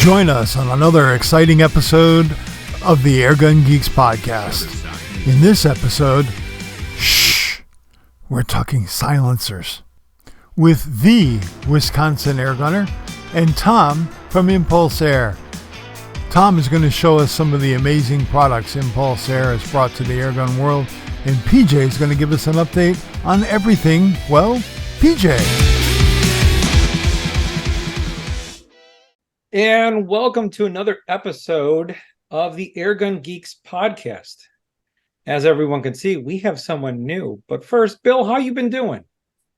Join us on another exciting episode of the Airgun Geeks podcast. In this episode, shh, we're talking silencers with the Wisconsin Airgunner and Tom from Impulse Air. Tom is going to show us some of the amazing products Impulse Air has brought to the airgun world, and PJ is going to give us an update on everything, well, PJ. And welcome to another episode of the Airgun Geeks podcast. As everyone can see, we have someone new. But first, Bill, how you been doing?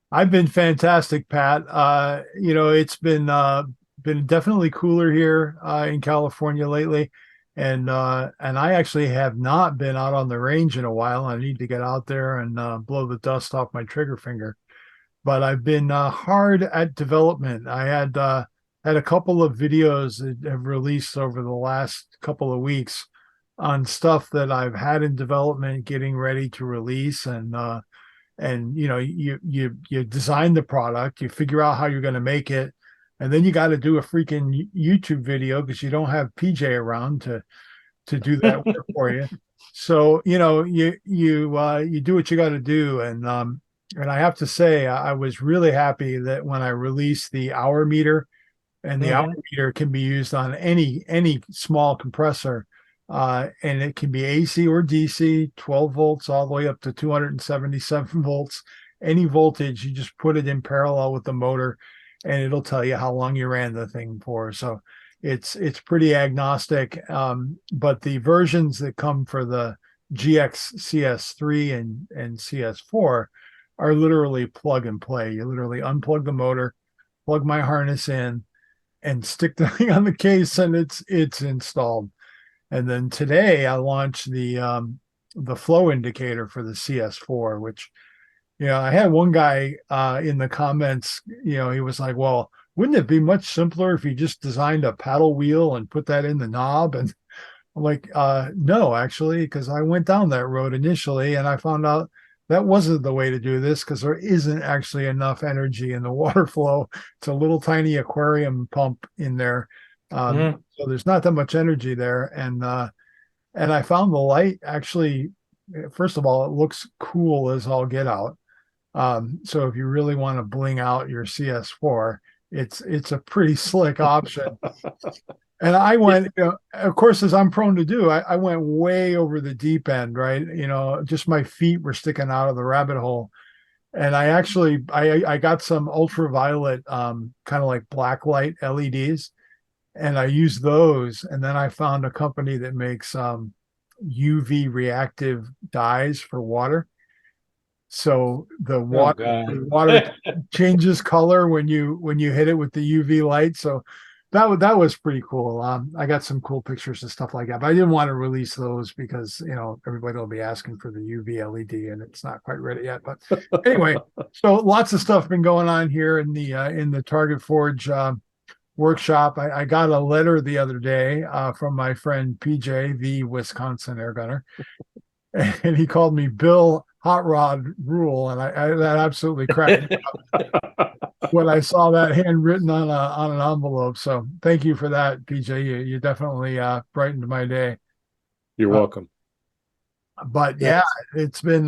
I've been fantastic, Pat. It's been definitely cooler here in California lately, and I actually have not been out on the range in a while. I need to get out there and blow the dust off my trigger finger. But I've been hard at development. I had a couple of videos that have released over the last couple of weeks on stuff that I've had in development, getting ready to release, and you design the product, you figure out how you're going to make it, and then you got to do a freaking YouTube video because you don't have PJ around to do that work for you. So you do what you got to do, and I have to say I was really happy that when I released the hour meter. And the hour meter can be used on any small compressor, and it can be AC or DC, 12 volts all the way up to 277 volts. Any voltage, you just put it in parallel with the motor, and it'll tell you how long you ran the thing for. So it's pretty agnostic. But the versions that come for the GX CS3 and CS4 are literally plug and play. You literally unplug the motor, plug my harness in, and stick the thing on the case, and it's installed. And then today I launched the flow indicator for the CS4, which, I had one guy in the comments, he was like, well, wouldn't it be much simpler if you just designed a paddle wheel and put that in the knob? And I'm like, no, actually, because I went down that road initially and I found out that wasn't the way to do this, because there isn't actually enough energy in the water flow. It's a little tiny aquarium pump in there. So there's not that much energy there. And I found the light actually, first of all, it looks cool as all get out. So if you really want to bling out your CS4, it's a pretty slick option. And I went, of course, as I'm prone to do, I went way over the deep end, right? Just my feet were sticking out of the rabbit hole. And I got some ultraviolet, kind of like black light LEDs, and I used those. And then I found a company that makes UV reactive dyes for water. So the water changes color when you hit it with the UV light. So that was pretty cool. I got some cool pictures and stuff like that, but I didn't want to release those because everybody will be asking for the UV LED, and it's not quite ready yet. But anyway, so lots of stuff been going on here in the Target Forge workshop. I got a letter the other day from my friend PJ, the Wisconsin Airgunner, and he called me Bill Hot Rod Rule, and I that absolutely cracked me up when I saw that handwritten on an envelope. So thank you for that, PJ. You definitely brightened my day. You're welcome. But yeah, it's been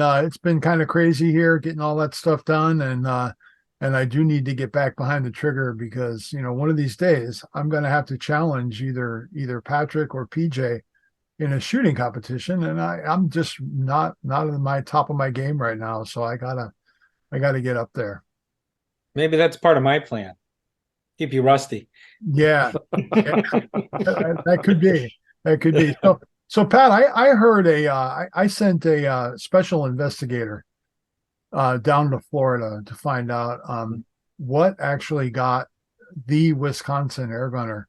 kind of crazy here getting all that stuff done, and I do need to get back behind the trigger because one of these days I'm going to have to challenge either Patrick or PJ in a shooting competition, and I'm just not in my top of my game right now, so I gotta get up there. Maybe that's part of my plan. Keep you rusty. Yeah. That could be. So Pat, I heard I sent a special investigator down to Florida to find out what actually got the Wisconsin Airgunner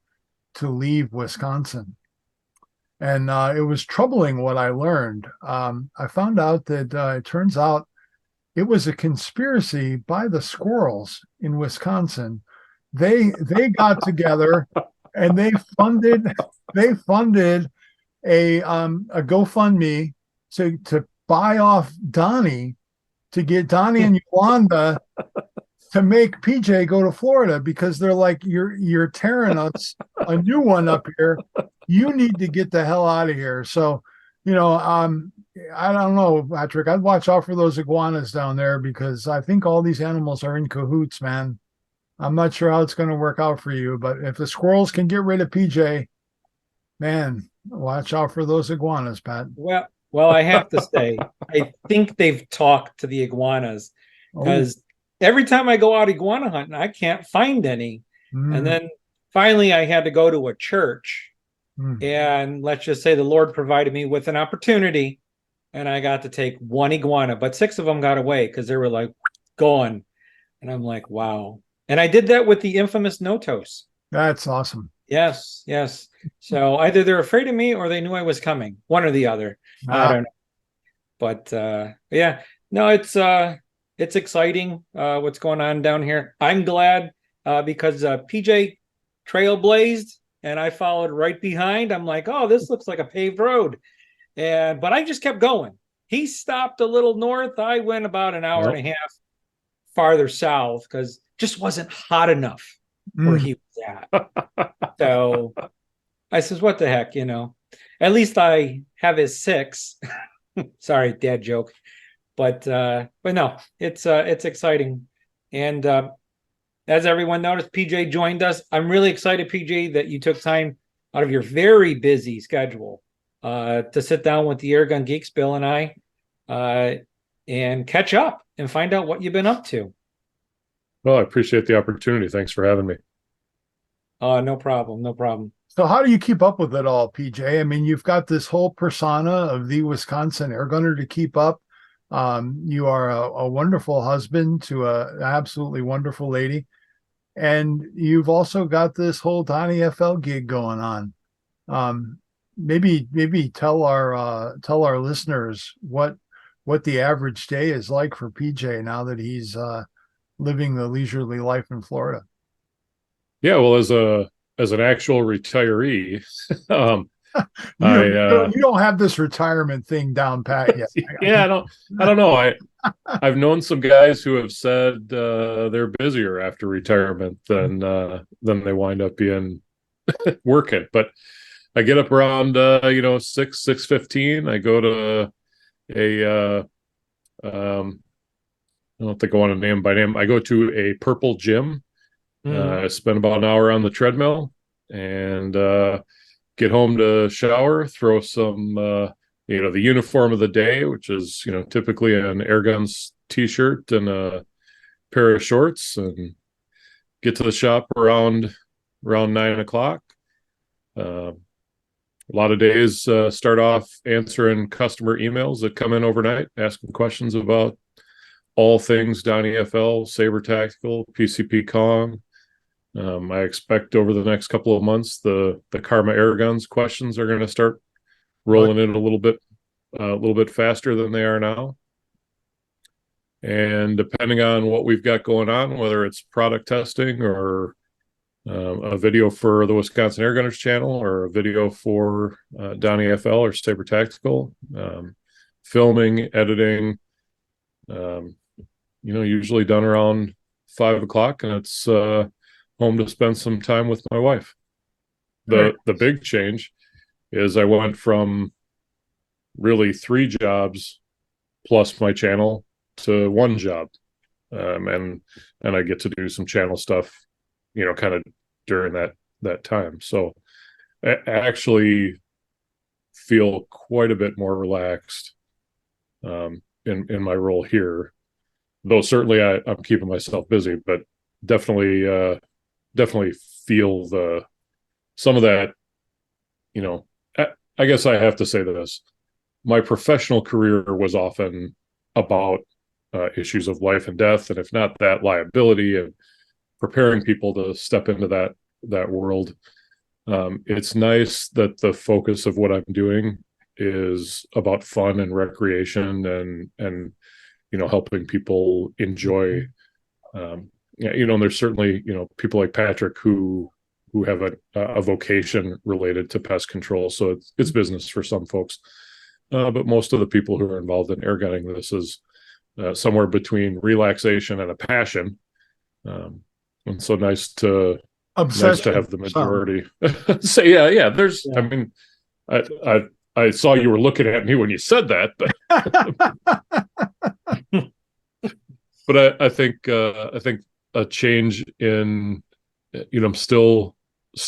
to leave Wisconsin. And it was troubling what I learned. I found out that it turns out it was a conspiracy by the squirrels in Wisconsin. They got together and they funded a GoFundMe to buy off Donnie, to get Donnie and Yolanda to make PJ go to Florida because they're like, you're tearing us a new one up here. You need to get the hell out of here. So, I don't know, Patrick. I'd watch out for those iguanas down there because I think all these animals are in cahoots, man. I'm not sure how it's going to work out for you, but if the squirrels can get rid of PJ, man, watch out for those iguanas, Pat. Well, I have to say, I think they've talked to the iguanas Oh, because every time I go out iguana hunting, I can't find any. And mm, then finally, I had to go to a church, mm. and let's just say the Lord provided me with an opportunity, and I got to take one iguana, but six of them got away because they were like gone. And I'm like, wow. And I did that with the infamous Notos. That's awesome. Yes, yes. So either they're afraid of me or they knew I was coming. One or the other. I Ah, don't know. But yeah, no, it's exciting what's going on down here. I'm glad because PJ trailblazed and I followed right behind. I'm like, oh, this looks like a paved road. But I just kept going. He stopped a little north. I went about an hour and Well, a half farther south because just wasn't hot enough where mm. he was at. So I says, what the heck, At least I have his six. Sorry, dad joke. But no, it's exciting. And as everyone noticed, PJ joined us. I'm really excited, PJ, that you took time out of your very busy schedule to sit down with the Airgun Geeks, Bill and I, and catch up and find out what you've been up to. I appreciate the opportunity. Thanks for having me. No problem, no problem. So how do you keep up with it all, PJ? I mean, you've got this whole persona of the Wisconsin Airgunner to keep up. You are a wonderful husband to an absolutely wonderful lady. And you've also got this whole Donnie FL gig going on. Maybe tell our listeners what the average day is like for PJ now that he's living the leisurely life in Florida. Yeah, well, as an actual retiree, You don't have this retirement thing down pat yet. yeah, I don't know. I've known some guys who have said they're busier after retirement than they wind up being working. But I get up around 6:15. I go to a I don't think I want to name by name. I go to a purple gym. I spend about an hour on the treadmill and get home to shower, throw some, the uniform of the day, which is, typically an Airguns t-shirt and a pair of shorts, and get to the shop around 9 o'clock. A lot of days start off answering customer emails that come in overnight, asking questions about all things Donnie FL, Saber Tactical, PCP Kong. I expect over the next couple of months, the Karma Airguns questions are going to start rolling in a little bit faster than they are now. And depending on what we've got going on, whether it's product testing or a video for the Wisconsin Airgunners channel or a video for Donnie FL or Saber Tactical, filming, editing, usually done around 5 o'clock, and it's home to spend some time with my wife. The big change is I went from really 3 jobs plus my channel to 1 job, and I get to do some channel stuff, kind of during that time. So I actually feel quite a bit more relaxed in my role here, though certainly I'm keeping myself busy, but definitely feel some of that. I guess I have to say this: my professional career was often about issues of life and death, and if not that, liability, and preparing people to step into that world. It's nice that the focus of what I'm doing is about fun and recreation and helping people enjoy. And there's certainly people like Patrick who have a vocation related to pest control, so it's business for some folks. But most of the people who are involved in airgunning, this is somewhere between relaxation and a passion. And so nice to Obsession. have the Some. majority say, yeah. There's, Yeah. I mean, I saw you were looking at me when you said that, but I think a change in, I'm still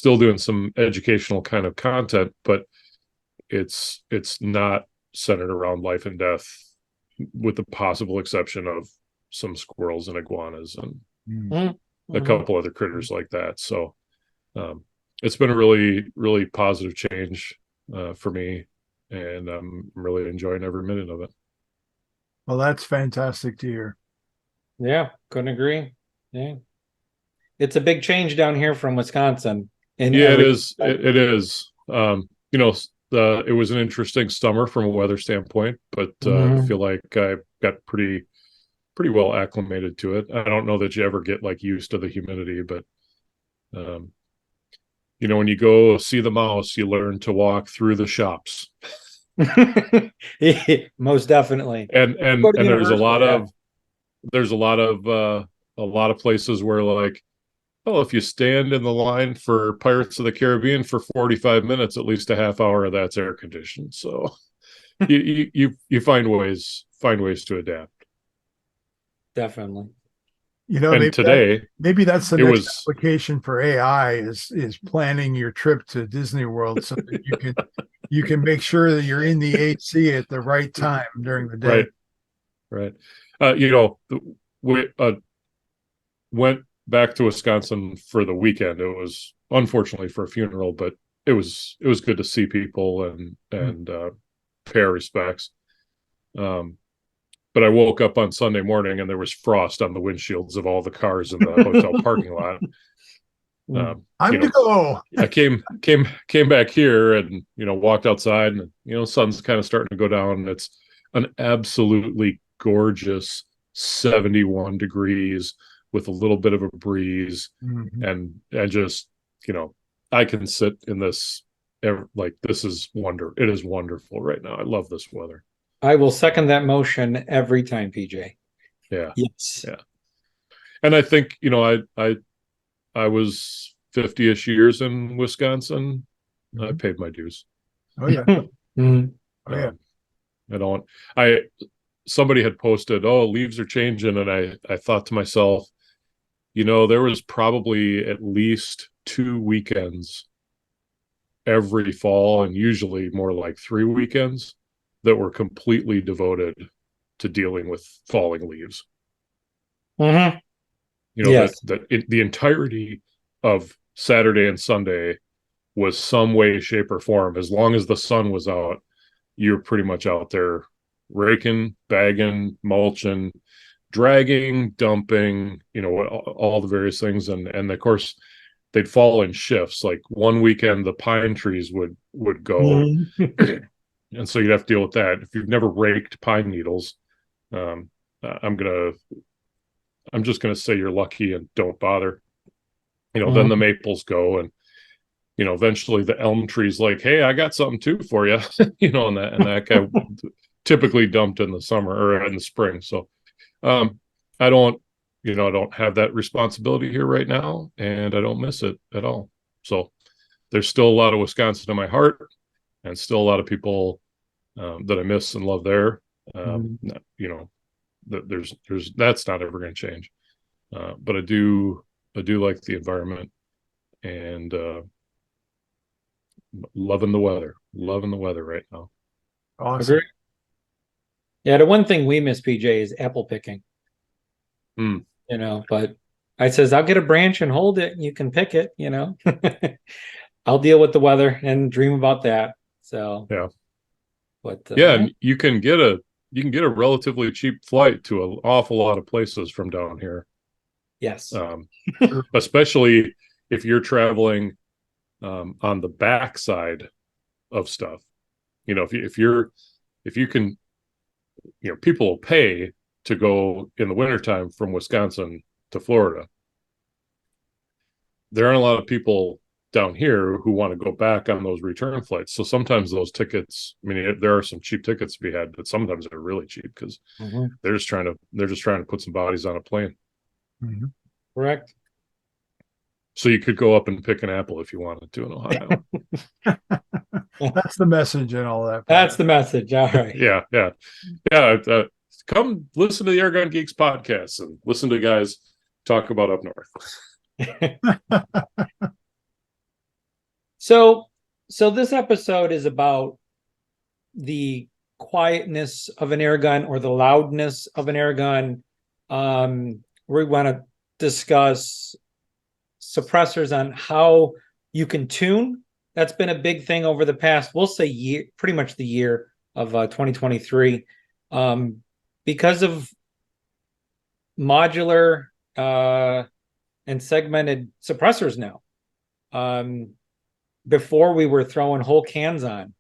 doing some educational kind of content, but it's not centered around life and death, with the possible exception of some squirrels and iguanas and a couple other critters like that. So it's been a really, really positive change for me, and I'm really enjoying every minute of it. Well, that's fantastic to hear. Yeah, couldn't agree. Yeah. It's a big change down here from Wisconsin. Yeah, it is. It is. It was an interesting summer from a weather standpoint, but I feel like I got pretty well acclimated to it. I don't know that you ever get like used to the humidity, but when you go see the mouse, you learn to walk through the shops. Most definitely. And Go to there's a lot Universal, of a lot of places where, like, well, if you stand in the line for Pirates of the Caribbean for 45 minutes, at least a half hour of that's air conditioned. So you find ways to adapt. definitely. And Maybe today maybe that's the it next was application for AI is planning your trip to Disney World so that you can make sure that you're in the AC at the right time during the day. right. We went back to Wisconsin for the weekend. It was unfortunately for a funeral, but it was good to see people and pay our respects. But I woke up on Sunday morning and there was frost on the windshields of all the cars in the hotel parking lot. Time to go. I came back here and walked outside, and sun's kind of starting to go down. It's an absolutely gorgeous 71 degrees with a little bit of a breeze, and just I can sit in this, like, this is it is wonderful right now. I love this weather. I will second that motion every time, PJ. Yeah. Yes. Yeah. And I think, I was 50-ish years in Wisconsin. I paid my dues. Oh yeah. Oh yeah. Somebody had posted, oh, leaves are changing. And I thought to myself, there was probably at least 2 weekends every fall, and usually more like 3 weekends, that were completely devoted to dealing with falling leaves. Yes. The entirety of Saturday and Sunday was some way, shape, or form. As long as the sun was out, you're pretty much out there raking, bagging, mulching, dragging, dumping, all the various things. And of course, they'd fall in shifts. Like one weekend, the pine trees would go. And so you'd have to deal with that. If you've never raked pine needles, I'm just gonna say you're lucky and don't bother. Then the maples go, and eventually the elm tree's like, hey, I got something too for you. And that guy typically dumped in the summer or in the spring. So I don't have that responsibility here right now, and I don't miss it at all. So there's still a lot of Wisconsin in my heart, and still a lot of people that I miss and love there. There's that's not ever going to change. But I do like the environment, and loving the weather right now. Awesome. Agree. Yeah, the one thing we miss, PJ, is apple picking. But I says, I'll get a branch and hold it and you can pick it, I'll deal with the weather and dream about that. So yeah. But and you can get a relatively cheap flight to an awful lot of places from down here. Yes. Especially if you're traveling on the back side of stuff. If you can, people will pay to go in the wintertime from Wisconsin to Florida. There aren't a lot of people down here who want to go back on those return flights. So sometimes those tickets, there are some cheap tickets to be had, but sometimes they're really cheap because they're just trying to put some bodies on a plane. Correct. So you could go up and pick an apple if you wanted to in Ohio. That's the message and all that. That's the message. All right. Yeah. Come listen to the Airgun Geeks podcast and listen to guys talk about up north. So this episode is about the quietness of an air gun or the loudness of an air gun. We want to discuss suppressors on how you can tune. That's been a big thing over the past, we'll say year, pretty much the year of 2023, because of modular and segmented suppressors now. Before we were throwing whole cans on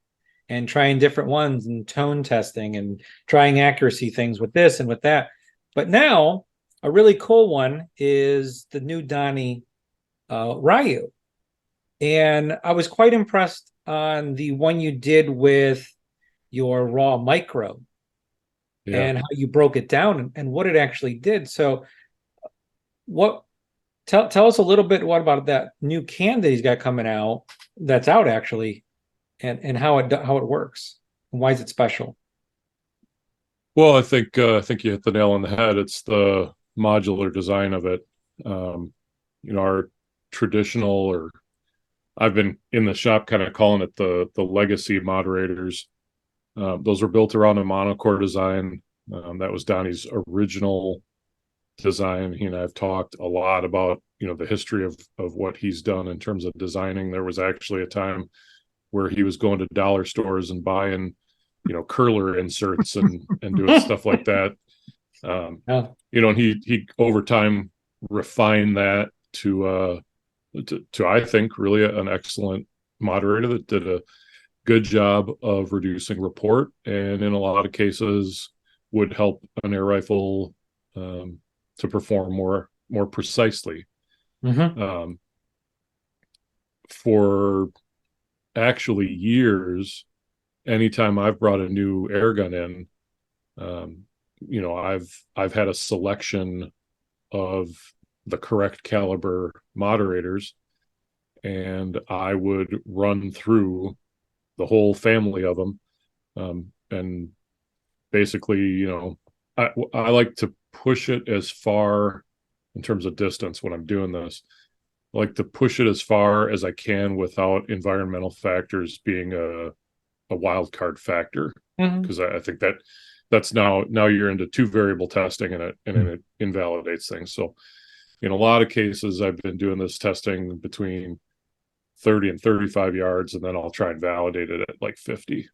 and trying different ones and tone testing and trying accuracy things with this and with that. But now a really cool one is the new Donnie Ryu. And I was quite impressed on the one you did with your raw micro and how you broke it down and what it actually did. So tell us a little bit what about that new can that he's got coming out, that's out actually, and how it works and why is it special? Well, I think you hit the nail on the head. It's the modular design of it. Our traditional, or I've been in the shop kind of calling it the legacy moderators. Those were built around a monocore design. That was Donnie's original design. He and I've talked a lot about, the history of what he's done in terms of designing. There was actually a time where he was going to dollar stores and buying, curler inserts and doing stuff like that. And he over time refined that to I think really an excellent moderator that did a good job of reducing report, and in a lot of cases would help an air rifle to perform more precisely. Mm-hmm. For actually years, anytime I've brought a new air gun in, I've had a selection of the correct caliber moderators, and I would run through the whole family of them, and basically, I like to push it as far in terms of distance when I'm doing this. I like to push it as far as I can without environmental factors being a wild card factor, because I think that's now you're into two variable testing, and it invalidates things. So in a lot of cases, I've been doing this testing between 30 and 35 yards, and then I'll try and validate it at like 50.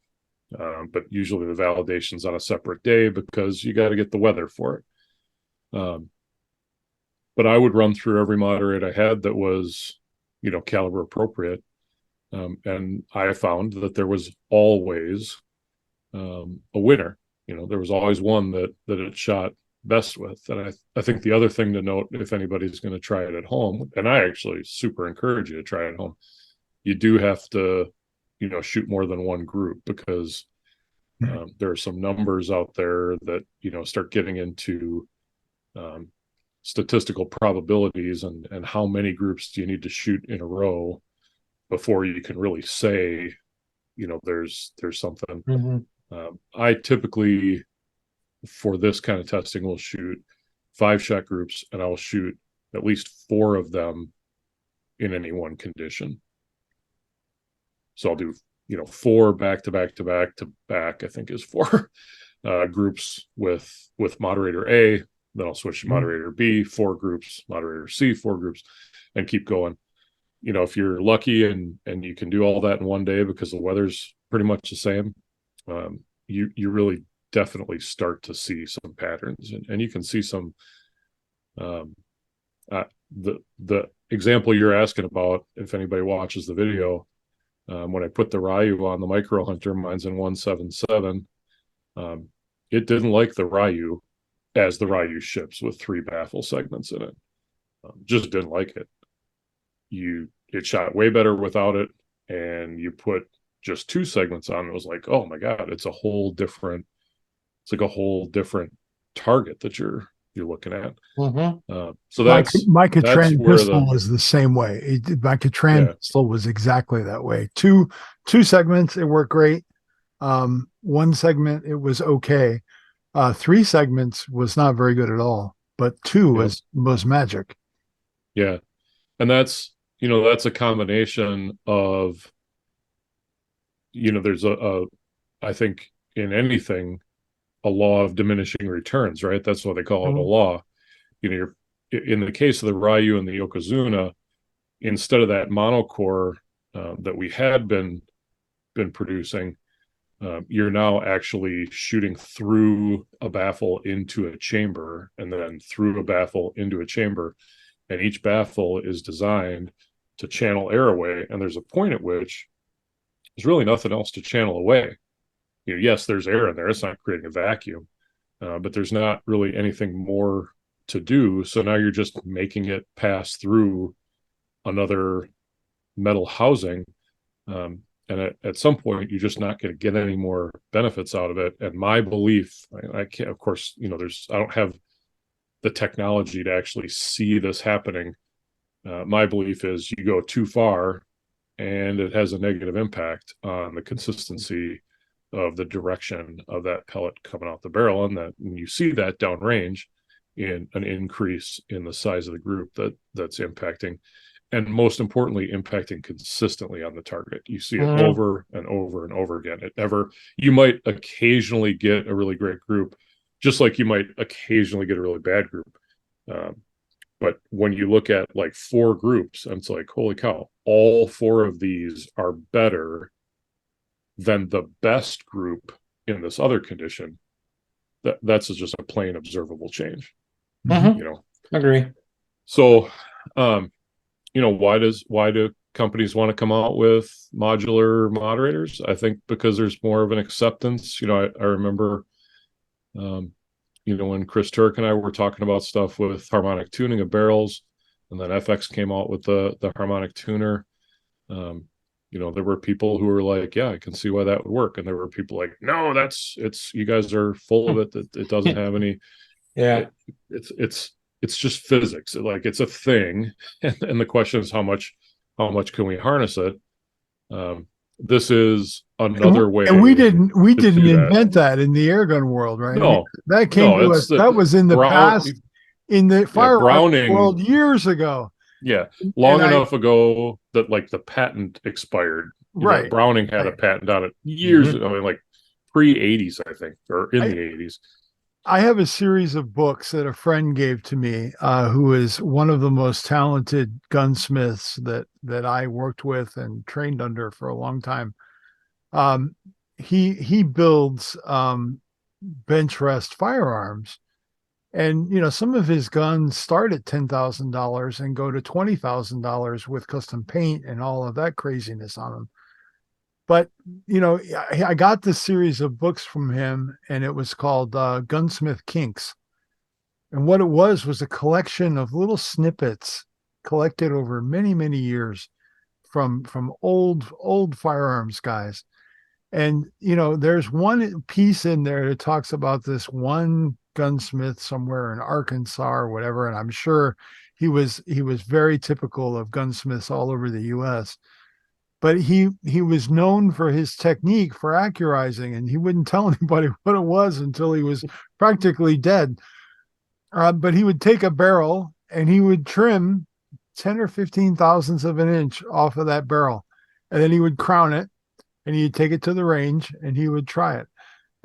But usually the validation's on a separate day because you got to get the weather for it. But I would run through every moderator I had that was, caliber appropriate. And I found that there was always a winner. There was always one that it shot best with. And I think the other thing to note, if anybody's going to try it at home, and I actually super encourage you to try it at home, you do have to, shoot more than one group, because there are some numbers out there that, start getting into statistical probabilities and how many groups do you need to shoot in a row before you can really say, there's something. I typically, for this kind of testing, will shoot 5-shot groups, and I'll shoot at least 4 of them in any one condition. So I'll do, 4 back to back to back to back, I think is 4 groups with moderator A. Then I'll switch to moderator B, 4 groups, moderator C, 4 groups, and keep going. If you're lucky and you can do all that in one day because the weather's pretty much the same, you really definitely start to see some patterns, and you can see some. The example you're asking about, if anybody watches the video, when I put the Ryu on the Micro Hunter, mine's in 177. It didn't like the Ryu as the Ryu ships with 3 baffle segments in it. Just didn't like it. It shot way better without it, and you put just 2 segments on, it was like, oh my god, it's like a whole different target that you're you're looking at. Mhm. So My that's Catran where pistol was the same way. My Catran yeah. pistol was exactly that way. Two segments, it worked great. One segment, it was okay. Three segments was not very good at all, but two Yep. was magic. Yeah. And that's a combination of, there's I think in anything, a law of diminishing returns, right? That's what they call it, a law. You're in the case of the Ryu and the Yokozuna, instead of that monocore that we had been producing, you're now actually shooting through a baffle into a chamber, and then through a baffle into a chamber, and each baffle is designed to channel air away. And there's a point at which there's really nothing else to channel away. Yes, there's air in there; it's not creating a vacuum, but there's not really anything more to do. So now you're just making it pass through another metal housing. And at some point, you're just not going to get any more benefits out of it. And my belief, I can't, of course, I don't have the technology to actually see this happening. My belief is you go too far and it has a negative impact on the consistency of the direction of that pellet coming out the barrel. And that when you see that downrange in an increase in the size of the group that's impacting, and most importantly, impacting consistently on the target. You see it over and over and over again. You might occasionally get a really great group, just like you might occasionally get a really bad group. But when you look at like 4 groups, and it's like, holy cow, all 4 of these are better than the best group in this other condition. That's just a plain observable change. Agree. So, why do companies want to come out with modular moderators? I think because there's more of an acceptance. I remember, when Chris Turk and I were talking about stuff with harmonic tuning of barrels, and then FX came out with the harmonic tuner. There were people who were like, yeah, I can see why that would work. And there were people like, no, you guys are full of it. That it doesn't have any. Yeah. It's just physics. It's a thing. And the question is how much can we harness it? This is another way. And we didn't invent that. that in the airgun world, right? No, that came to us. That was in the past, in the firearm world years ago. Yeah, long enough ago that the patent expired. Right. Browning had a patent on it years ago, pre-80s, I think, or in the 80s. I have a series of books that a friend gave to me, who is one of the most talented gunsmiths that I worked with and trained under for a long time. He builds bench rest firearms, and some of his guns start at $10,000 and go to $20,000 with custom paint and all of that craziness on them. But, I got this series of books from him, and it was called Gunsmith Kinks. And what it was a collection of little snippets collected over many, many years from old firearms guys. And, there's one piece in there that talks about this one gunsmith somewhere in Arkansas or whatever. And I'm sure he was very typical of gunsmiths all over the US. But he was known for his technique for accurizing, and he wouldn't tell anybody what it was until he was practically dead. But he would take a barrel and he would trim 10 or 15 thousandths of an inch off of that barrel. And then he would crown it and he'd take it to the range and he would try it.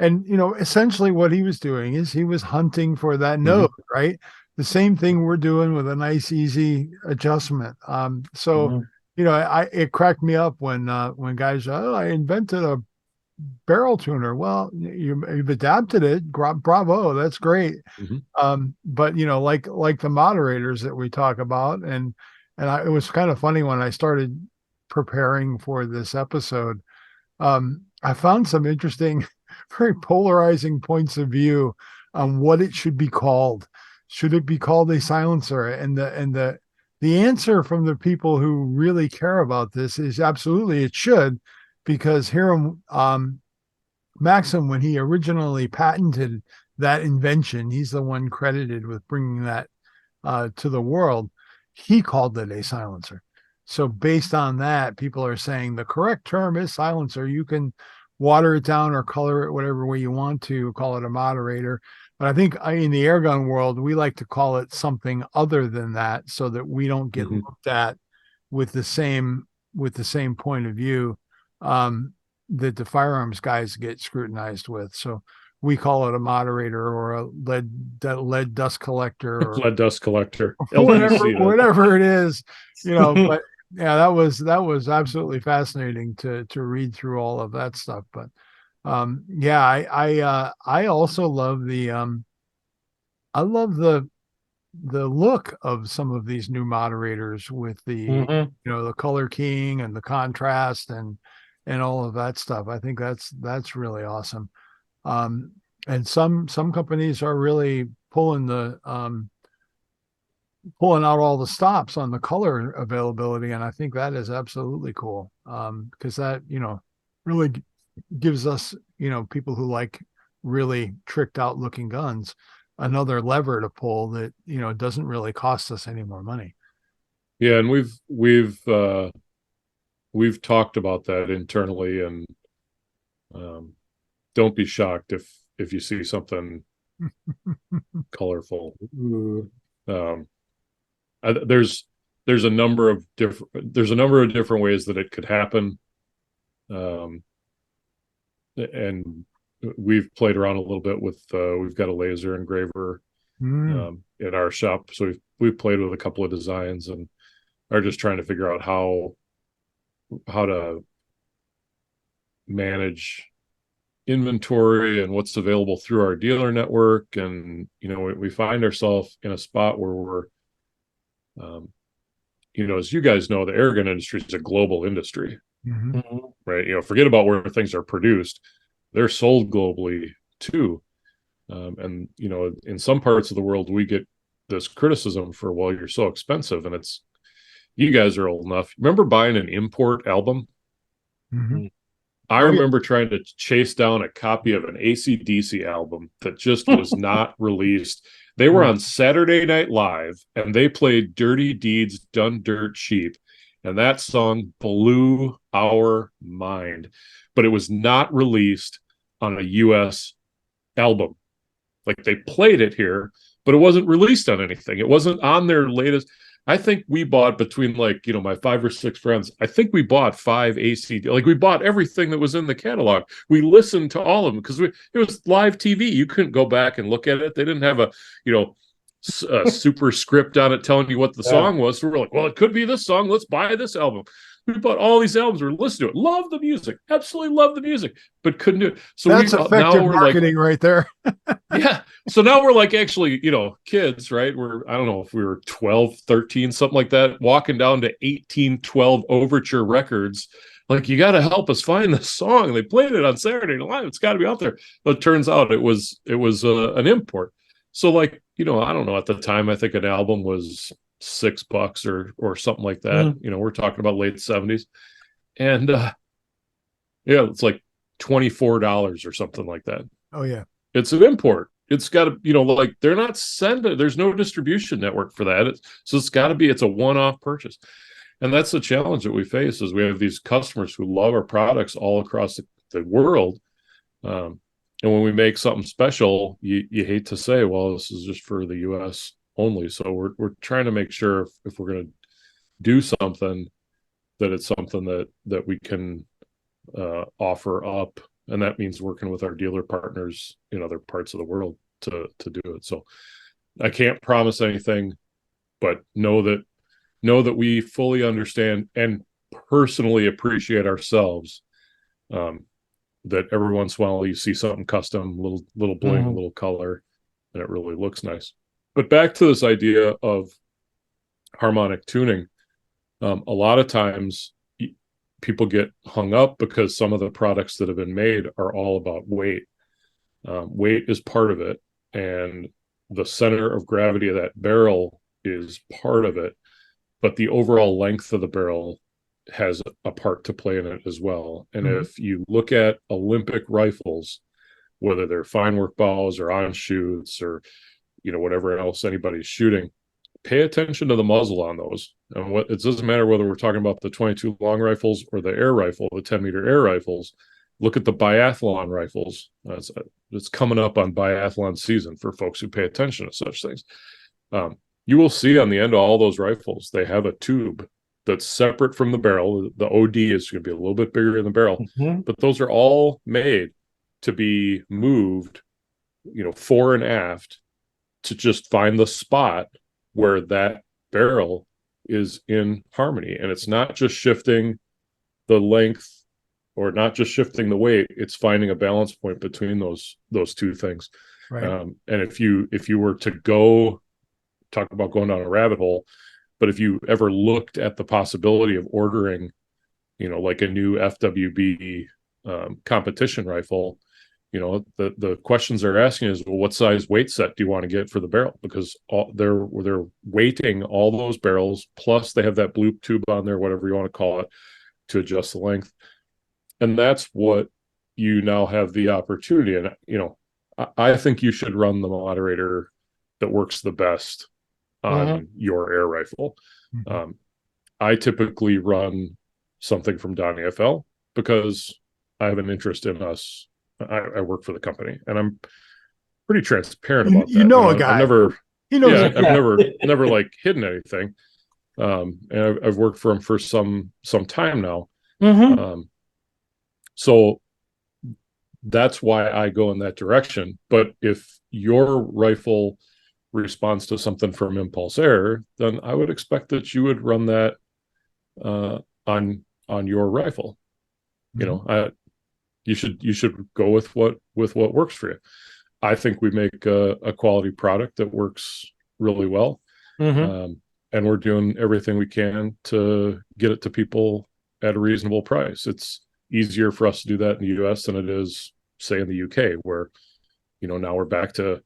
And, essentially what he was doing is he was hunting for that node, right? The same thing we're doing with a nice, easy adjustment. It cracked me up when guys, I invented a barrel tuner. Well, you've adapted it. Bravo. That's great. But like the moderators that we talk about, and it was kind of funny when I started preparing for this episode. I found some interesting, very polarizing points of view on what it should be called. Should it be called a silencer? And the answer from the people who really care about this is absolutely it should, because Hiram Maxim, when he originally patented that invention, he's the one credited with bringing that to the world. He called it a silencer. So based on that, people are saying the correct term is silencer. You can water it down or color it whatever way you want to, call it a moderator. But I think in the airgun world, we like to call it something other than that, so that we don't get looked at with the same point of view that the firearms guys get scrutinized with. So we call it a moderator or a lead dust collector or lead dust collector, whatever it is, But yeah, that was absolutely fascinating to read through all of that stuff. But yeah, I also love I love the look of some of these new moderators with the the color keying and the contrast and all of that stuff. I think that's really awesome. And some companies are really pulling out all the stops on the color availability, and I think that is absolutely cool, because that really gives us people who like really tricked out looking guns another lever to pull that doesn't really cost us any more money. Yeah, and we've talked about that internally, and don't be shocked if you see something colorful. There's a number of different ways that it could happen, and we've played around a little bit with we've got a laser engraver in our shop, so we've played with a couple of designs and are just trying to figure out how to manage inventory and what's available through our dealer network. And we find ourselves in a spot where we're as you guys know, the airgun industry is a global industry, right? Forget about where things are produced, they're sold globally too. And in some parts of the world we get this criticism for, well, you're so expensive. And it's, you guys are old enough, remember buying an import album? I remember trying to chase down a copy of an AC/DC album that just was not released. They were on Saturday Night Live and they played Dirty Deeds Done Dirt Cheap, and that song blew our mind, but it was not released on a US album. Like, they played it here, but it wasn't released on anything. It wasn't on their latest. I think we bought, between my 5 or 6 friends, I think we bought 5 AC. Like, we bought everything that was in the catalog. We listened to all of them because it was live TV. You couldn't go back and look at it. They didn't have a super script on it telling you what the song was. So we're like, well, it could be this song. Let's buy this album. We bought all these albums. We're listening to it. Love the music. Absolutely love the music, but couldn't do it. So that's effective marketing right there. Yeah. So now we're like, actually, kids, right? I don't know if we were 12, 13, something like that, walking down to 1812 Overture Records. Like, you got to help us find this song. They played it on Saturday Night Live. It's got to be out there. But it turns out it was an import. So, I don't know, at the time, I think an album was $6 or something like that. We're talking about late 70s. And it's like $24 or something like that. Oh yeah. It's an import. It's got to, they're not sending, there's no distribution network for that. It's a one-off purchase. And that's the challenge that we face, is we have these customers who love our products all across the world. And when we make something special, you hate to say, well, this is just for the US only. So we're trying to make sure if we're going to do something, that it's something that we can offer up. And that means working with our dealer partners in other parts of the world to do it. So I can't promise anything, but know that we fully understand and personally appreciate ourselves, that every once in a while you see something custom, little bling, a little color, and it really looks nice. But back to this idea of harmonic tuning, a lot of times people get hung up because some of the products that have been made are all about weight. Weight is part of it, and the center of gravity of that barrel is part of it, but the overall length of the barrel has a part to play in it as well. And if you look at Olympic rifles, whether they're fine work balls or on shoots or, whatever else anybody's shooting, pay attention to the muzzle on those. And it doesn't matter whether we're talking about the 22 long rifles or the air rifle, the 10-meter air rifles. Look at the biathlon rifles. It's coming up on biathlon season for folks who pay attention to such things. You will see on the end of all those rifles, they have a tube that's separate from the barrel. The OD is going to be a little bit bigger than the barrel, but those are all made to be moved, fore and aft, to just find the spot where that barrel is in harmony. And it's not just shifting the length or not just shifting the weight, it's finding a balance point between those two things. Right. And if you were to go talk about going down a rabbit hole, but if you ever looked at the possibility of ordering, like a new FWB competition rifle, the questions they're asking is, well, what size weight set do you want to get for the barrel? Because they're weighting all those barrels, plus they have that bloop tube on there, whatever you want to call it, to adjust the length. And that's what you now have the opportunity. And, I think you should run the moderator that works the best on your air rifle. I typically run something from Donnie FL because I have an interest in us. I work for the company, and I'm pretty transparent about that. A guy. I've never, I've never like hidden anything. And I've worked for him for some time now. So that's why I go in that direction. But if your rifle responds to something from Impulse Air, then I would expect that you would run that on your rifle. You should go with what works for you. I think we make a quality product that works really well, and we're doing everything we can to get it to people at a reasonable price. It's easier for us to do that in the US than it is, say, in the UK, where now we're back to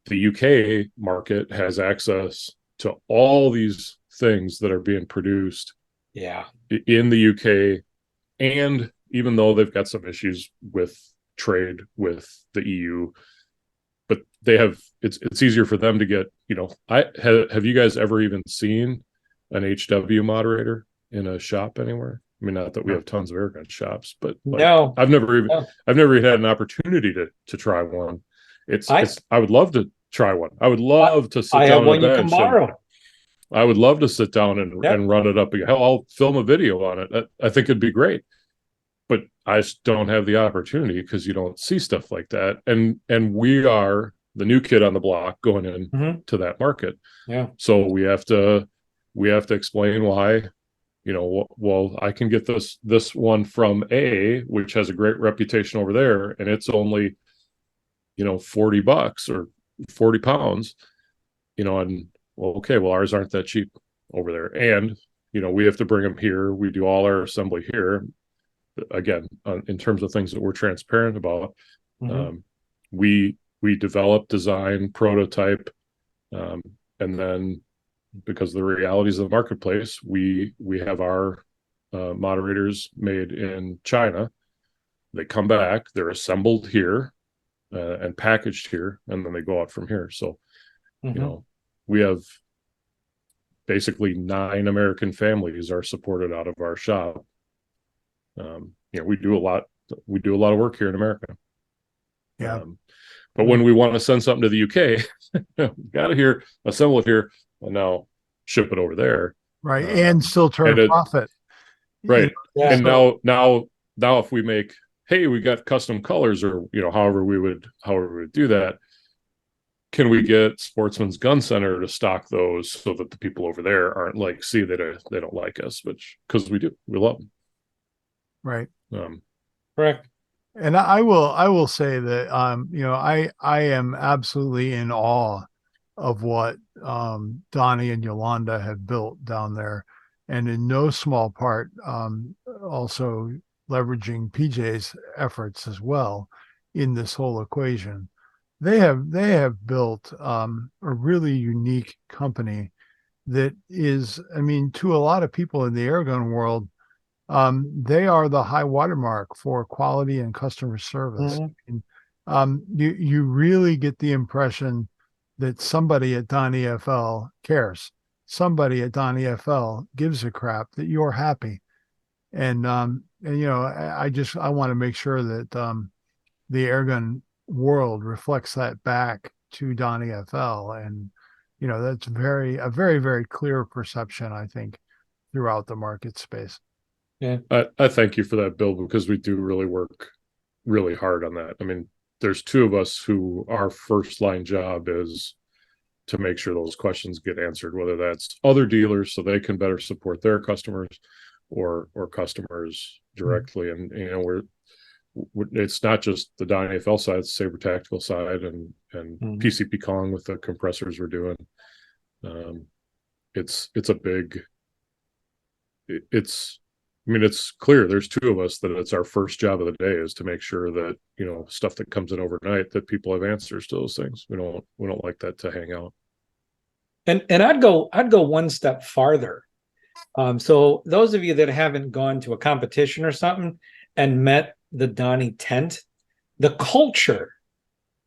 the UK market has access to all these things that are being produced in the UK. And even though they've got some issues with trade with the EU, but they have, it's easier for them to get, have you guys ever even seen an HW moderator in a shop anywhere? I mean, not that we have tons of airgun shops, but no, I've never had an opportunity to try one. I would love to try one. I would love to sit down on a bench. I would love to sit down and run it up. I'll film a video on it. I think it'd be great, but I just don't have the opportunity because you don't see stuff like that. And we are the new kid on the block going in to that market. Yeah. So we have to explain why. Well, I can get this one from A, which has a great reputation over there, and it's only, $40 or 40 pounds, and well, okay, well, ours aren't that cheap over there. And, we have to bring them here. We do all our assembly here. Again, in terms of things that we're transparent about, we develop, design, prototype, and then because of the realities of the marketplace, we have our moderators made in China. They come back, they're assembled here and packaged here, and then they go out from here. So, we have basically 9 American families are supported out of our shop. We do a lot of work here in America. Yeah. But when we want to send something to the UK, got to here, assemble it here, and now ship it over there. Right. And still turn a profit. Right. Yeah. And now if we make, hey, we got custom colors, or however we would do that, can we get Sportsman's Gun Center to stock those so that the people over there aren't like, see that they don't like us, because we do, we love them. Right. Correct. And I will say that I am absolutely in awe of what Donnie and Yolanda have built down there, and in no small part also leveraging PJ's efforts as well in this whole equation. They have built a really unique company that is, to a lot of people in the airgun world, they are the high watermark for quality and customer service. you really get the impression that somebody at Don EFL cares. Somebody at Don EFL gives a crap that you're happy. And you know, I want to make sure that the airgun world reflects that back to Don EFL. And you know, that's very clear perception, I think, throughout the market space. Yeah. I thank you for that, Bill, because we do really work really hard on that. I mean, there's two of us who our first line job is to make sure those questions get answered, whether that's other dealers so they can better support their customers or customers directly. And you know, it's not just the Don AFL side, it's the Saber Tactical side and PCP Kong with the compressors we're doing. It's a big, it's, I mean, it's clear there's two of us that it's our first job of the day is to make sure that, you know, stuff that comes in overnight, that people have answers to those things. We don't like that to hang out. And I'd go one step farther. So those of you that haven't gone to a competition or something and met the Donnie tent, the culture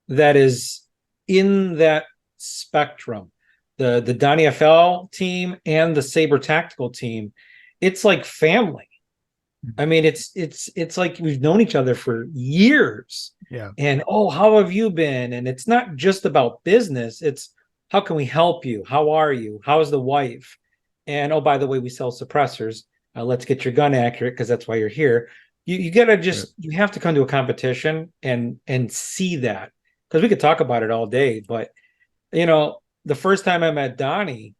that is in that spectrum, the Donnie FL team and the Saber Tactical team, it's like family. I mean, it's like we've known each other for years. Yeah. And oh, how have you been? And it's not just about business. It's how can we help you? How are you? How's the wife? And oh, by the way, we sell suppressors. Let's get your gun accurate because that's why you're here. You gotta just you have to come to a competition and see that, because we could talk about it all day. But you know, the first time I met Donnie,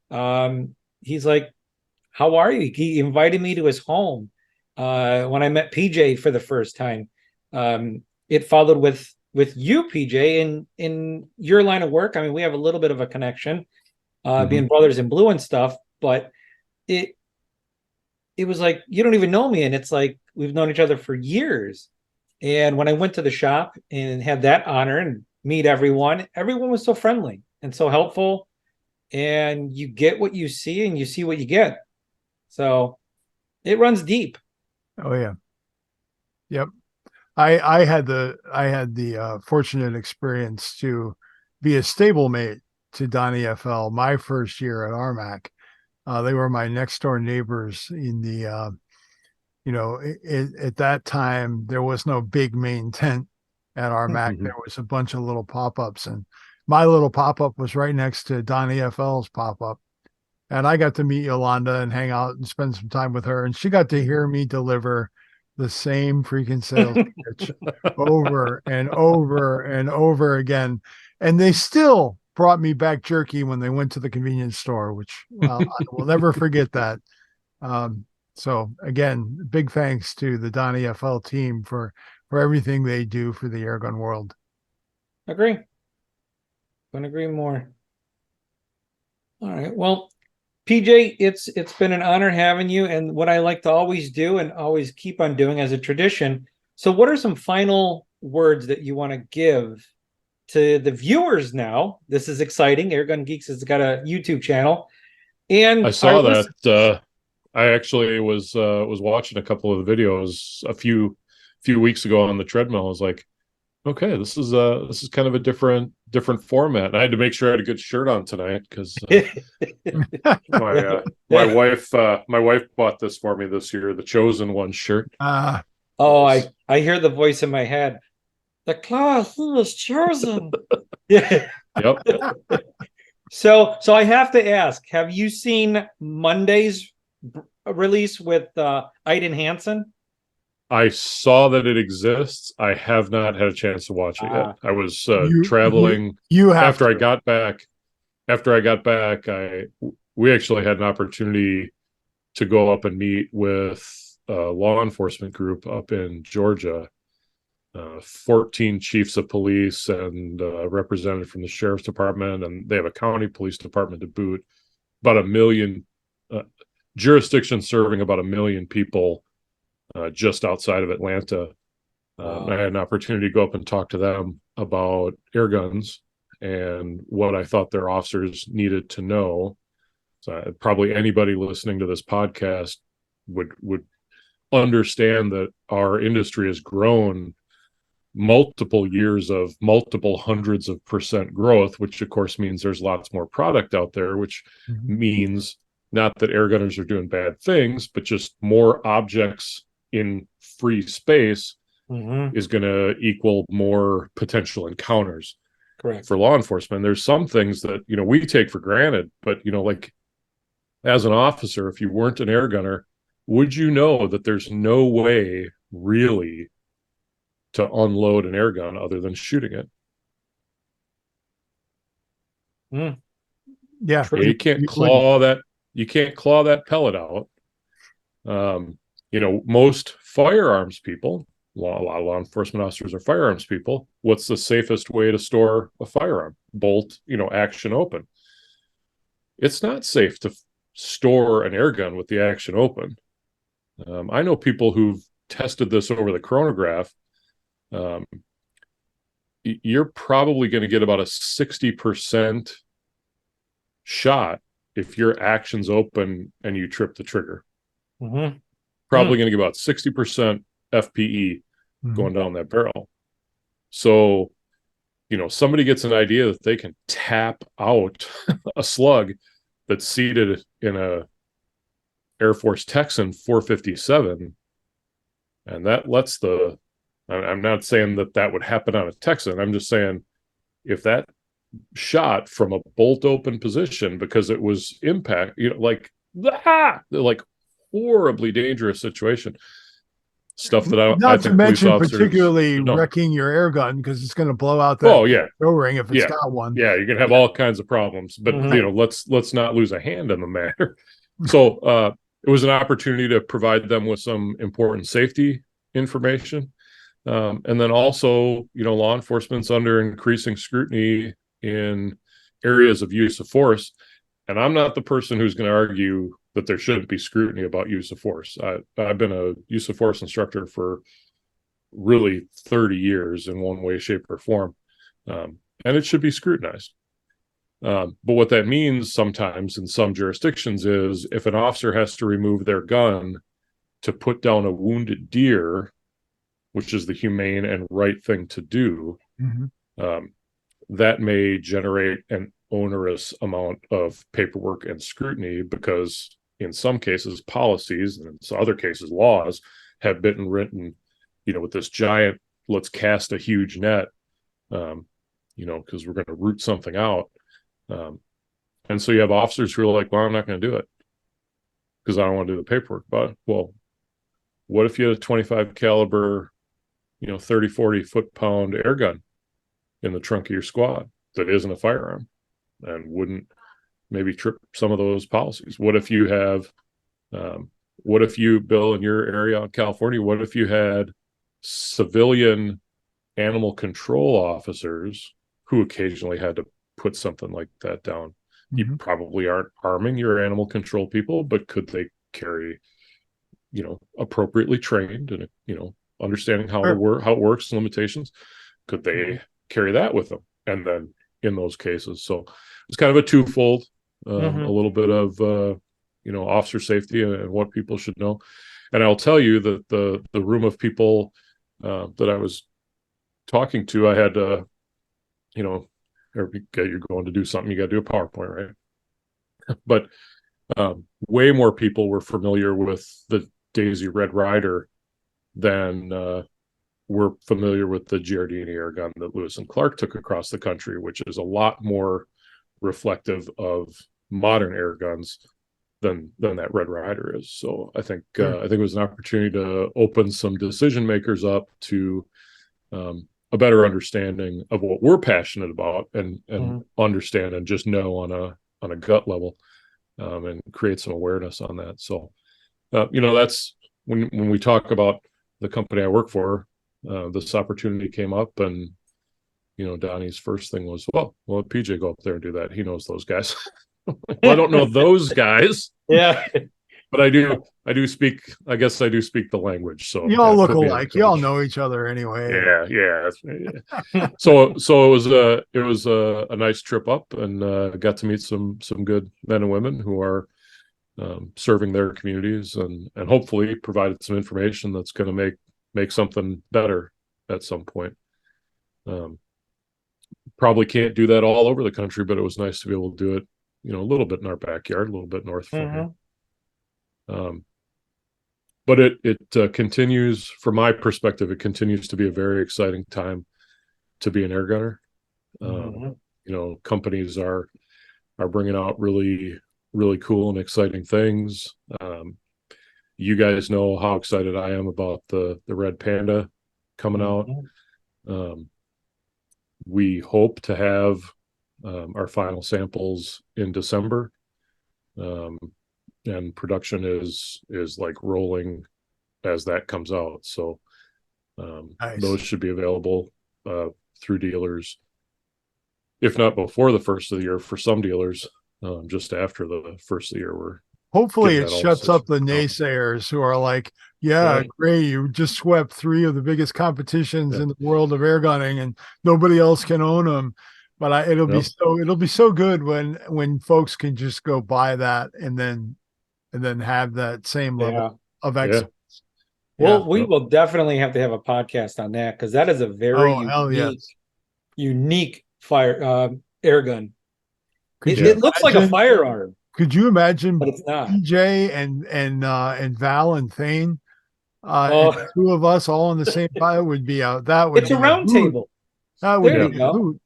he's like, "How are you?" He invited me to his home. When I met PJ for the first time, it followed with you, PJ, in your line of work. I mean, we have a little bit of a connection, being brothers in blue and stuff, but it was like you don't even know me, and it's like we've known each other for years. And when I went to the shop and had that honor and meet everyone was so friendly and so helpful, and you get what you see and you see what you get. So it runs deep. Oh yeah. Yep. I had the fortunate experience to be a stablemate to Donnie FL my first year at RMAC. They were my next door neighbors in the you know, at that time there was no big main tent at RMAC. There was a bunch of little pop-ups, and my little pop-up was right next to Donnie FL's pop-up. And I got to meet Yolanda and hang out and spend some time with her. And she got to hear me deliver the same freaking sales pitch over and over and over again. And they still brought me back jerky when they went to the convenience store, which I will never forget that. So again, big thanks to the Donnie FL team for everything they do for the airgun world. Agree. Couldn't agree more. All right. Well, PJ, it's been an honor having you, and what I like to always do and always keep on doing as a tradition. So what are some final words that you want to give to the viewers now? This is exciting. Airgun Geeks has got a YouTube channel. And I saw that. I actually was watching a couple of the videos a few weeks ago on the treadmill. I was like, okay, this is kind of a different format. And I had to make sure I had a good shirt on tonight because my wife bought this for me this year, the Chosen One shirt. I hear the voice in my head. The cloth was chosen. Yeah. Yep. So I have to ask, have you seen Monday's release with Aiden Hansen? I saw that it exists. I have not had a chance to watch it yet. I was traveling. After I got back, we actually had an opportunity to go up and meet with a law enforcement group up in Georgia. 14 chiefs of police and a representative from the sheriff's department, and they have a county police department to boot. About 1 million jurisdictions serving about 1 million people. Just outside of Atlanta. I had an opportunity to go up and talk to them about air guns and what I thought their officers needed to know. So probably anybody listening to this podcast would understand that our industry has grown multiple years of multiple hundreds of percent growth, which of course means there's lots more product out there, which means not that air gunners are doing bad things, but just more objects in free space is going to equal more potential encounters. Correct. For law enforcement. There's some things that, you know, we take for granted, but, you know, like as an officer, if you weren't an air gunner, would you know that there's no way really to unload an air gun other than shooting it? Yeah. You can't claw that pellet out. You know, most firearms people, a lot of law enforcement officers are firearms people. What's the safest way to store a firearm? Bolt, you know, action open. It's not safe to store an air gun with the action open. I know people who've tested this over the chronograph. You're probably going to get about a 60% shot if your action's open and you trip the trigger. Probably going to get about 60% FPE going down that barrel. So, you know, somebody gets an idea that they can tap out a slug that's seated in a Air Force Texan 457, and that lets the, I'm not saying that would happen on a Texan. I'm just saying if that shot from a bolt open position because it was impact, you know, like horribly dangerous situation. Stuff that I think police officers, particularly wrecking your air gun because it's going to blow out that show ring if it's got one. Yeah, you're going to have all kinds of problems. But you know, let's not lose a hand in the matter. So it was an opportunity to provide them with some important safety information, and then also, you know, law enforcement's under increasing scrutiny in areas of use of force. And I'm not the person who's going to argue that there shouldn't be scrutiny about use of force. I've been a use of force instructor for really 30 years in one way, shape, or form. And it should be scrutinized. But what that means sometimes in some jurisdictions is if an officer has to remove their gun to put down a wounded deer, which is the humane and right thing to do, that may generate an onerous amount of paperwork and scrutiny because in some cases policies and in some other cases laws have been written, you know, with this giant, let's cast a huge net, you know, because we're going to root something out. And so you have officers who are like, well, I'm not going to do it because I don't want to do the paperwork. But well, what if you had a 25 caliber, you know, 30, 40 foot-pound air gun in the trunk of your squad that isn't a firearm and wouldn't maybe trip some of those policies? What if you have, what if you, Bill, in your area in California, what if you had civilian animal control officers who occasionally had to put something like that down? You probably aren't arming your animal control people, but could they carry, you know, appropriately trained and, you know, understanding how it works, limitations? Could they carry that with them? And then in those cases, so it's kind of a twofold, a little bit of, you know, officer safety and what people should know. And I'll tell you that the room of people that I was talking to, I had, you know, you're going to do something, you got to do a PowerPoint, right? But way more people were familiar with the Daisy Red Ryder than were familiar with the Giardini air gun that Lewis and Clark took across the country, which is a lot more reflective of modern air guns than that Red Ryder is. So I think it was an opportunity to open some decision makers up to a better understanding of what we're passionate about and understand and just know on a gut level, and create some awareness on that. So you know, that's when we talk about the company I work for, this opportunity came up, and you know, Donnie's first thing was, well, PJ go up there and do that. He knows those guys. Well, I don't know those guys. Yeah. But I do speak, I guess I do speak the language. So you all look alike. You all know each other anyway. Yeah. So it was a nice trip up, and got to meet some good men and women who are serving their communities, and hopefully provided some information that's going to make something better at some point. Probably can't do that all over the country, but it was nice to be able to do it, a little bit in our backyard, a little bit north from here. But it continues, from my perspective, it continues to be a very exciting time to be an air gunner. Companies are bringing out really, really cool and exciting things. You guys know how excited I am about the Red Panda coming out. We hope to have our final samples in December, and production is like rolling as that comes out. So Nice. those should be available through dealers, if not before the first of the year for some dealers, just after the first of the year. Hopefully it shuts up the naysayers who are like, yeah, great, you just swept 3 of the biggest competitions in the world of air gunning and nobody else can own them. But it'll be so good when folks can just go buy that and then have that same level of excellence. Well, we will definitely have to have a podcast on that, because that is a very unique fire air gun. It looks like a firearm. Could you imagine, but it's not. PJ and Val and Thane, and the 2 of us all on the same file would be out. That would it's a round table. That would be a hoot.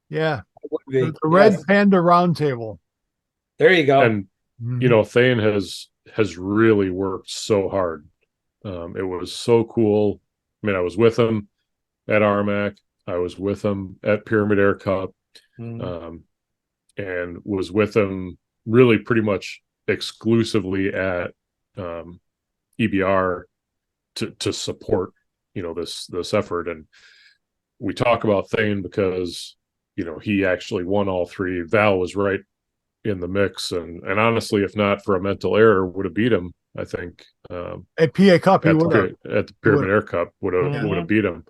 Yeah, the Red Panda round table. There you go. And Thane has really worked so hard. It was so cool. I mean, I was with him at RMAC. I was with him at Pyramid Air Cup, and was with him really pretty much exclusively at EBR to support this effort. And we talk about Thane because he actually won all 3. Val was right in the mix, and honestly, if not for a mental error, would have beat him. I think at PA Cup, at the Pyramid Air Cup would have beat him.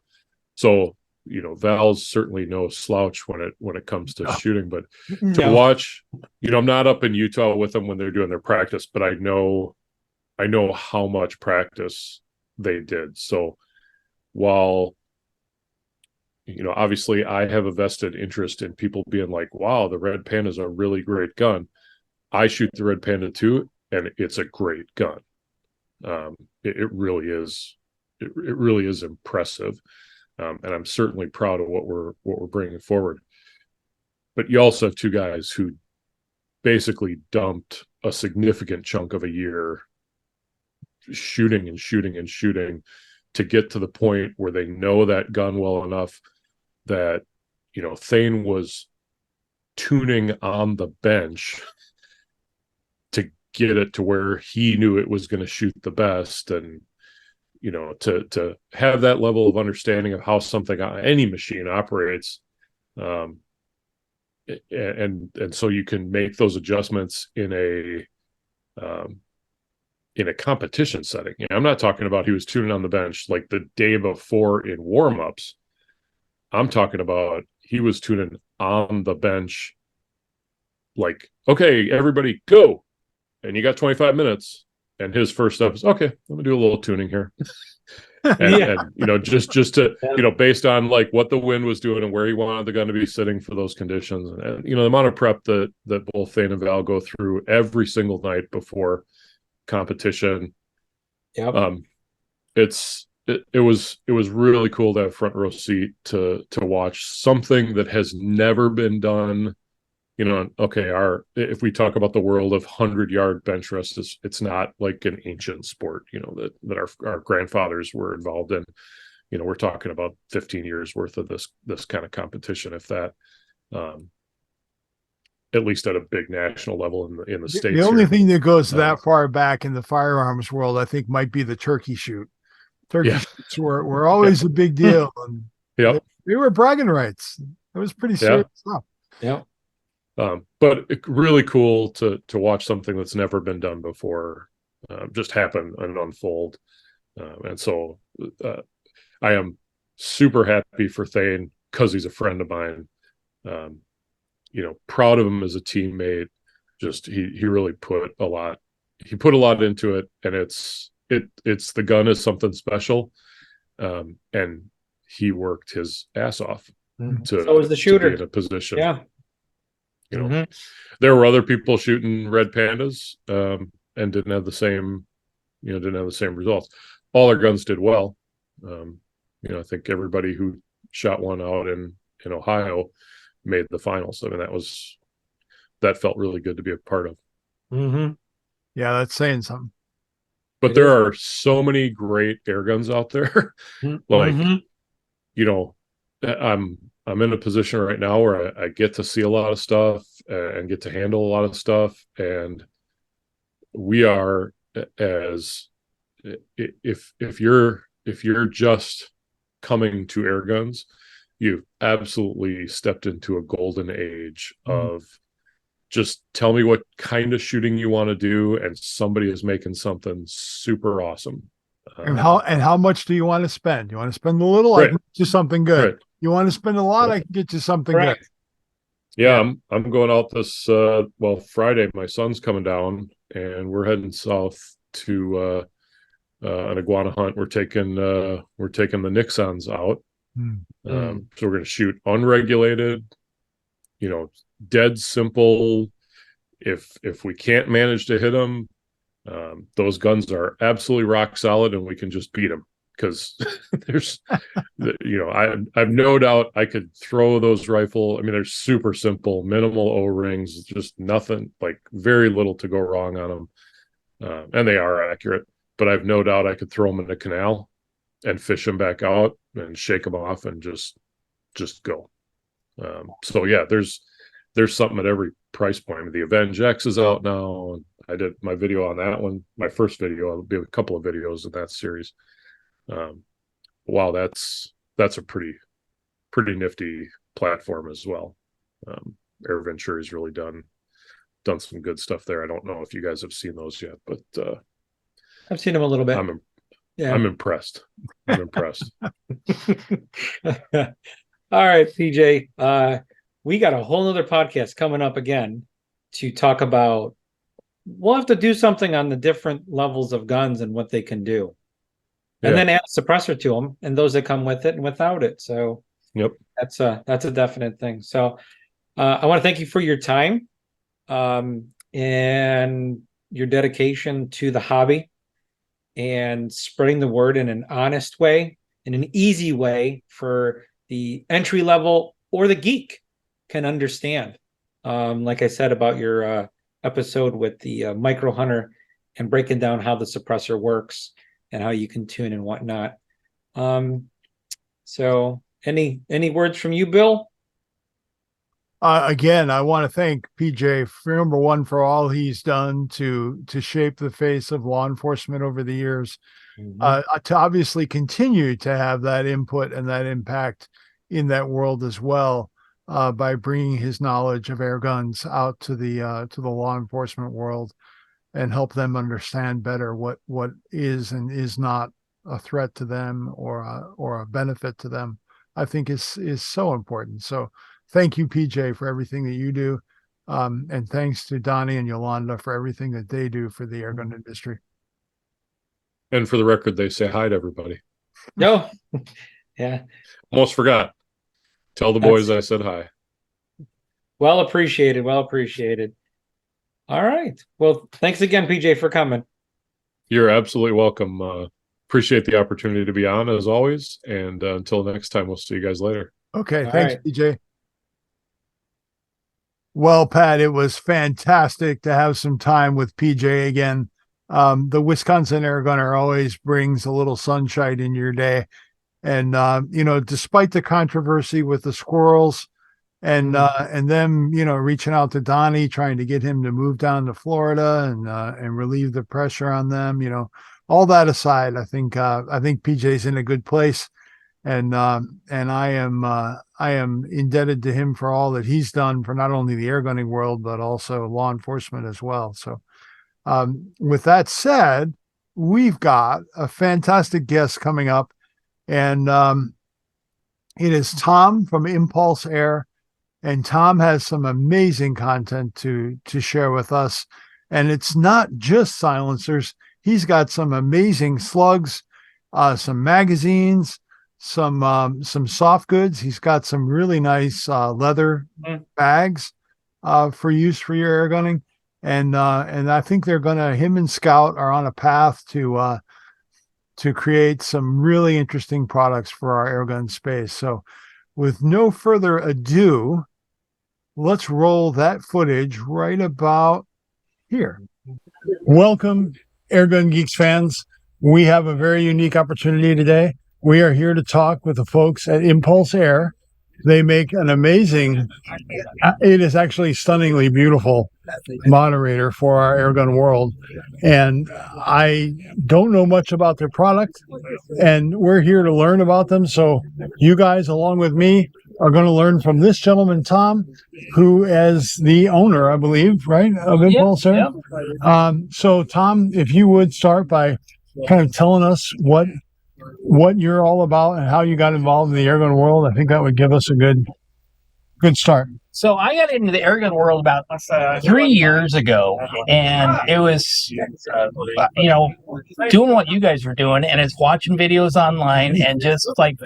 So Val's certainly no slouch when it comes to shooting. But to watch, I'm not up in Utah with them when they're doing their practice, but I know how much practice they did. So while obviously I have a vested interest in people being like, wow, the Red Panda is a really great gun. I shoot the Red Panda too, and it's a great gun. It really is. It really is impressive. And I'm certainly proud of what we're bringing forward. But you also have 2 guys who basically dumped a significant chunk of a year shooting to get to the point where they know that gun well enough that Thane was tuning on the bench to get it to where he knew it was going to shoot the best, and to have that level of understanding of how something on any machine operates, and so you can make those adjustments in a competition setting. I'm not talking about he was tuning on the bench like the day before in warm-ups. I'm talking about he was tuning on the bench like, okay, everybody go, and you got 25 minutes. And his first step is, okay, let me do a little tuning here. and just to, based on like what the wind was doing and where he wanted the gun to be sitting for those conditions. And, the amount of prep that both Thane and Val go through every single night before competition. It was really cool to have front row seat to watch something that has never been done. If we talk about the world of 100-yard bench rest, it's not like an ancient sport, that our grandfathers were involved in. We're talking about 15 years worth of this kind of competition, if that, at least at a big national level in the States. The only thing that goes that far back in the firearms world, I think, might be the turkey shoot. Shoots were always a big deal. And they were bragging rights. It was pretty serious stuff. But really cool to watch something that's never been done before just happen and unfold. And so I am super happy for Thane because he's a friend of mine. Proud of him as a teammate. Just he really put a lot into it, and it's the gun is something special. And he worked his ass off to, So was the to shooter. be in a position. Yeah. You know, there were other people shooting red pandas and didn't have the same, didn't have the same results. All their guns did well. I think everybody who shot one out in Ohio made the finals. I mean, that felt really good to be a part of. Yeah, that's saying something. But there are so many great air guns out there. Like, I'm in a position right now where I get to see a lot of stuff and get to handle a lot of stuff. And we are, as if you're just coming to air guns, you've absolutely stepped into a golden age of just tell me what kind of shooting you want to do, and somebody is making something super awesome. And how much do you want to spend? You want to spend a little, I can get you something good. Right. You want to spend a lot, I can get you something good. Yeah, I'm going out this Friday. My son's coming down, and we're heading south to an iguana hunt. We're taking the Nixons out. So we're going to shoot unregulated, dead simple. If we can't manage to hit them, those guns are absolutely rock solid, and we can just beat them, because there's I've no doubt I could throw those rifle. I mean, they're super simple, minimal O-rings, just nothing, like very little to go wrong on them, and they are accurate. But I've no doubt I could throw them in a canal and fish them back out and shake them off and just go. So yeah, there's something at every price point. The Avenge X is out now. I did my video on that one. My first video, I'll be a couple of videos in that series. Wow, that's a pretty nifty platform as well. Air Ventura's really done some good stuff there. I don't know if you guys have seen those yet, but I've seen them a little bit. I'm impressed. I'm impressed. All right, PJ. We got a whole nother podcast coming up again to talk about. We'll have to do something on the different levels of guns and what they can do, and then add a suppressor to them and those that come with it and without it. So, that's a definite thing. So, I want to thank you for your time, and your dedication to the hobby, and spreading the word in an honest way, in an easy way for the entry level or the geek can understand. Like I said about your episode with the micro hunter, and breaking down how the suppressor works and how you can tune and whatnot. So any words from you, Bill? Again, I want to thank PJ for, number one, for all he's done to shape the face of law enforcement over the years, to obviously continue to have that input and that impact in that world as well, by bringing his knowledge of air guns out to the law enforcement world, and help them understand better what is and is not a threat to them or a benefit to them. I think is so important. So thank you, PJ, for everything that you do. And thanks to Donnie and Yolanda for everything that they do for the airgun industry. And for the record, they say hi to everybody. No. Yeah. Almost forgot. Tell the boys I said hi. Well appreciated. Well appreciated. All right. Well, thanks again, PJ, for coming. You're absolutely welcome. Appreciate the opportunity to be on, as always. And until next time, we'll see you guys later. Okay. Thanks, PJ. Well, Pat, it was fantastic to have some time with PJ again. The Wisconsin Airgunner always brings a little sunshine in your day. And, despite the controversy with the squirrels and them, reaching out to Donnie, trying to get him to move down to Florida and relieve the pressure on them, all that aside, I think PJ's in a good place. And I am indebted to him for all that he's done for not only the airgunning world, but also law enforcement as well. So, with that said, we've got a fantastic guest coming up, and it is Tom from Impulse Air, and Tom has some amazing content to share with us. And it's not just silencers; he's got some amazing slugs, some magazines, some soft goods. He's got some really nice leather bags for use for your air gunning, and I think him and Scout are on a path to create some really interesting products for our airgun space. So, with no further ado, let's roll that footage right about here. Welcome, Airgun Geeks fans. We have a very unique opportunity today. We are here to talk with the folks at Impulse Air. They make an amazing, it is actually stunningly beautiful moderator for our airgun world. And I don't know much about their product, and we're here to learn about them. So you guys, along with me, are going to learn from this gentleman, Tom, who is the owner, I believe, right, of Impulse Air. Yep. So Tom, if you would start by kind of telling us what you're all about and how you got involved in the airgun world, I think that would give us a good start. So I got into the airgun world about 3 years ago, and it was, doing what you guys were doing, and it's watching videos online and just like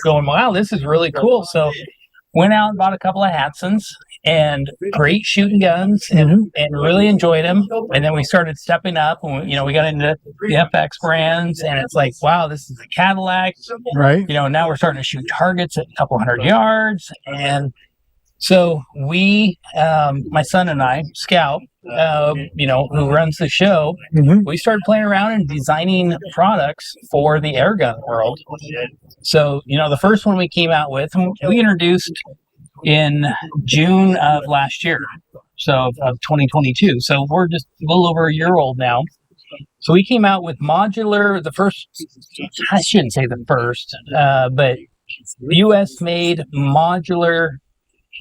going, wow, this is really cool. So went out and bought a couple of Hatsons and great shooting guns and really enjoyed them. And then we started stepping up and, we got into the FX brands, and it's like, wow, this is a Cadillac. Right. Now we're starting to shoot targets at a couple hundred yards. And so we, my son and I, Scout, who runs the show, we started playing around and designing products for the airgun world. So, the first one we came out with, we introduced in June of last year, so of 2022. So we're just a little over a year old now. So we came out with the first, I shouldn't say the first, but US made modular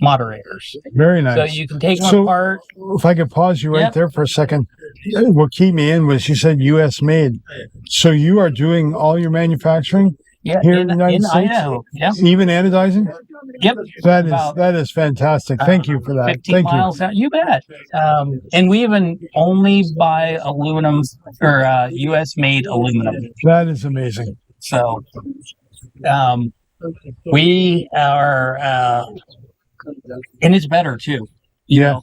moderators. Very nice. So you can take them apart. If I could pause you right there for a second. What keyed me in was you said US made. So you are doing all your manufacturing here in the United States? Idaho. Yeah. Even anodizing? Yep. That is fantastic. Thank you for that. 15 miles out. You bet. And we even only buy aluminum or US made aluminum. That is amazing. So we are and it's better too. You know,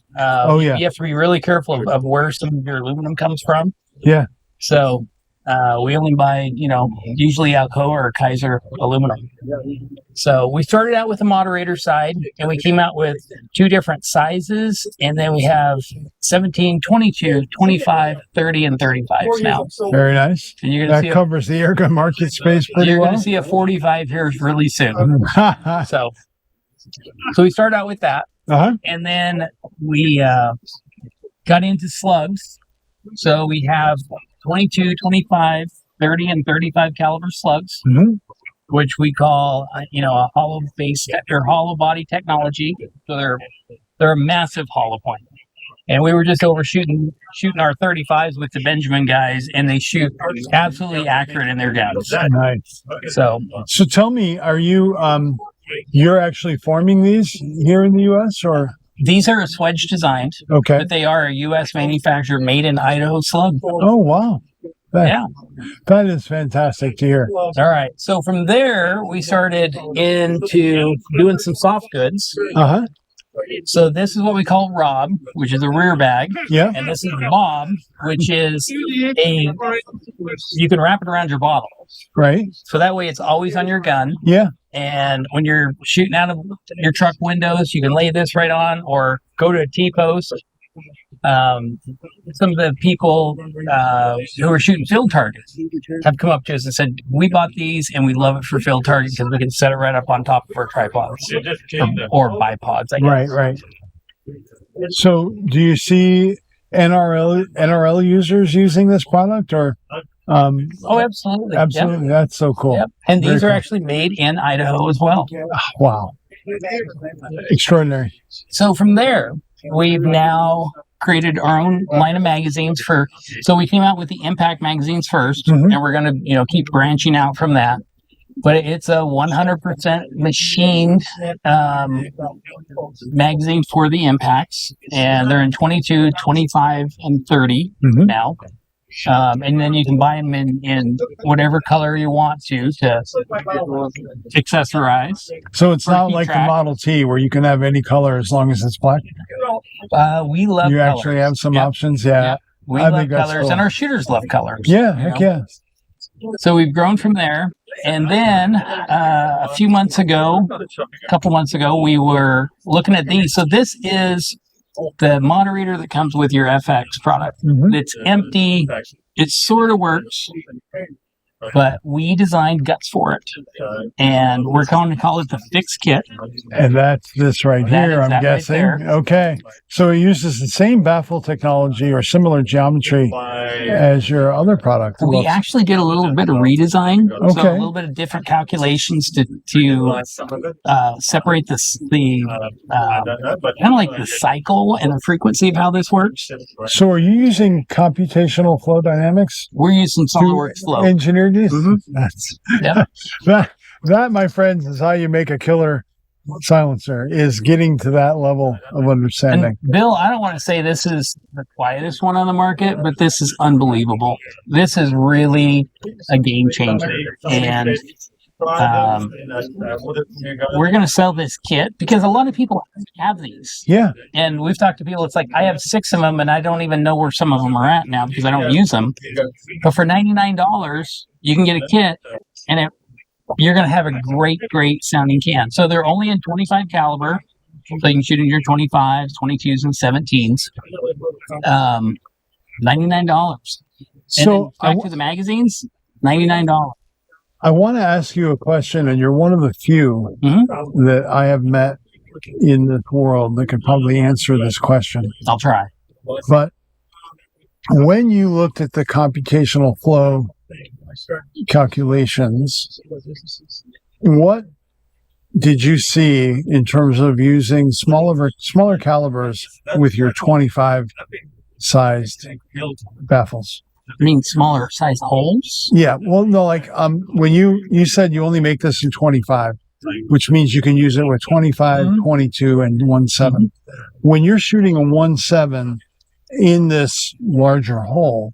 you have to be really careful of where some of your aluminum comes from. Yeah. So we only buy, usually Alcoa or Kaiser aluminum. So we started out with the moderator side, and we came out with 2 different sizes, and then we have 17, 22, 25, 30, and 35s now. Very nice. And you're that covers the airgun market space pretty well. You're going to see a 45 here really soon. So we started out with that. And then we got into slugs. So we have 22, 25, 30, and 35 caliber slugs, which we call, a hollow base or hollow body technology. So they're a massive hollow point. And we were just shooting our 35s with the Benjamin guys, and they shoot absolutely accurate in their guns. Nice. So tell me, are you you're actually forming these here in the U.S. or? These are a Swedge designed, but they are a U.S. manufacturer, made in Idaho slug. Oh, wow. That is fantastic to hear. All right. So from there, we started into doing some soft goods. So this is what we call Rob, which is a rear bag. Yeah. And this is Bob, which is you can wrap it around your bottle. Right. So that way it's always on your gun. Yeah. And when you're shooting out of your truck windows, you can lay this right on or go to a T-post. Some of the people who are shooting field targets have come up to us and said, we bought these and we love it for field targets because we can set it right up on top of our tripods or bipods, I guess. Right. So do you see NRL users using this product or? Oh, absolutely. Absolutely. Yep. That's so cool. Yep. And these are actually made in Idaho as well. Wow. Extraordinary. So from there, we've now created our own line of magazines so we came out with the impact magazines first, and we're going to, keep branching out from that. But it's a 100% machined magazine for the impacts, and they're in 22, 25, and 30 now. And then you can buy them in whatever color you want to accessorize. So it's For not heat like track. the Model T where you can have any color as long as it's black. We love You colors. actually have some Yep. options. Yeah. Yep. We I love think that's colors, cool. and our shooters love colors. Yeah. you Heck know? yeah. So we've grown from there. And then a couple months ago, we were looking at these. So this is the moderator that comes with your FX product. Mhm. It's empty. It sort of works, but we designed guts for it, and we're going to call it the Fix Kit. And that's this right That here, is I'm that right guessing. there. Okay. So it uses the same baffle technology or similar geometry as your other product. We Looks- actually did a little bit of redesign, so a Okay. little bit of different calculations to separate the kind of like the cycle and the frequency of how this works. So are you using computational flow dynamics We're using to SolidWorks Flow. engineer these? Mhm. That's, Yep. that, my friends, is how you make a killer silencer, is getting to that level of understanding. And Bill, I don't want to say this is the quietest one on the market, but this is unbelievable. This is really a game changer. And we're going to sell this kit because a lot of people have these. Yeah. And we've talked to people, it's like, I have 6 of them and I don't even know where some of them are at now because I don't use them. But for $99, you can get a kit and you're going to have a great sounding can. So they're only in 25 caliber. So you can shoot in your 25s, 22s, and 17s. $99. So And then back to the magazines, $99. I want to ask you a question, and you're one of the few Mhm. that I have met in this world that could probably answer this question. I'll try. But when you looked at the computational flow calculations, what did you see in terms of using smaller calibers with your 25 sized baffles? I mean, smaller size holes. Yeah, well, no, like when you said you only make this in 25, which means you can use it with 25, 22, and 1.7. When you're shooting a 1.7 in this larger hole,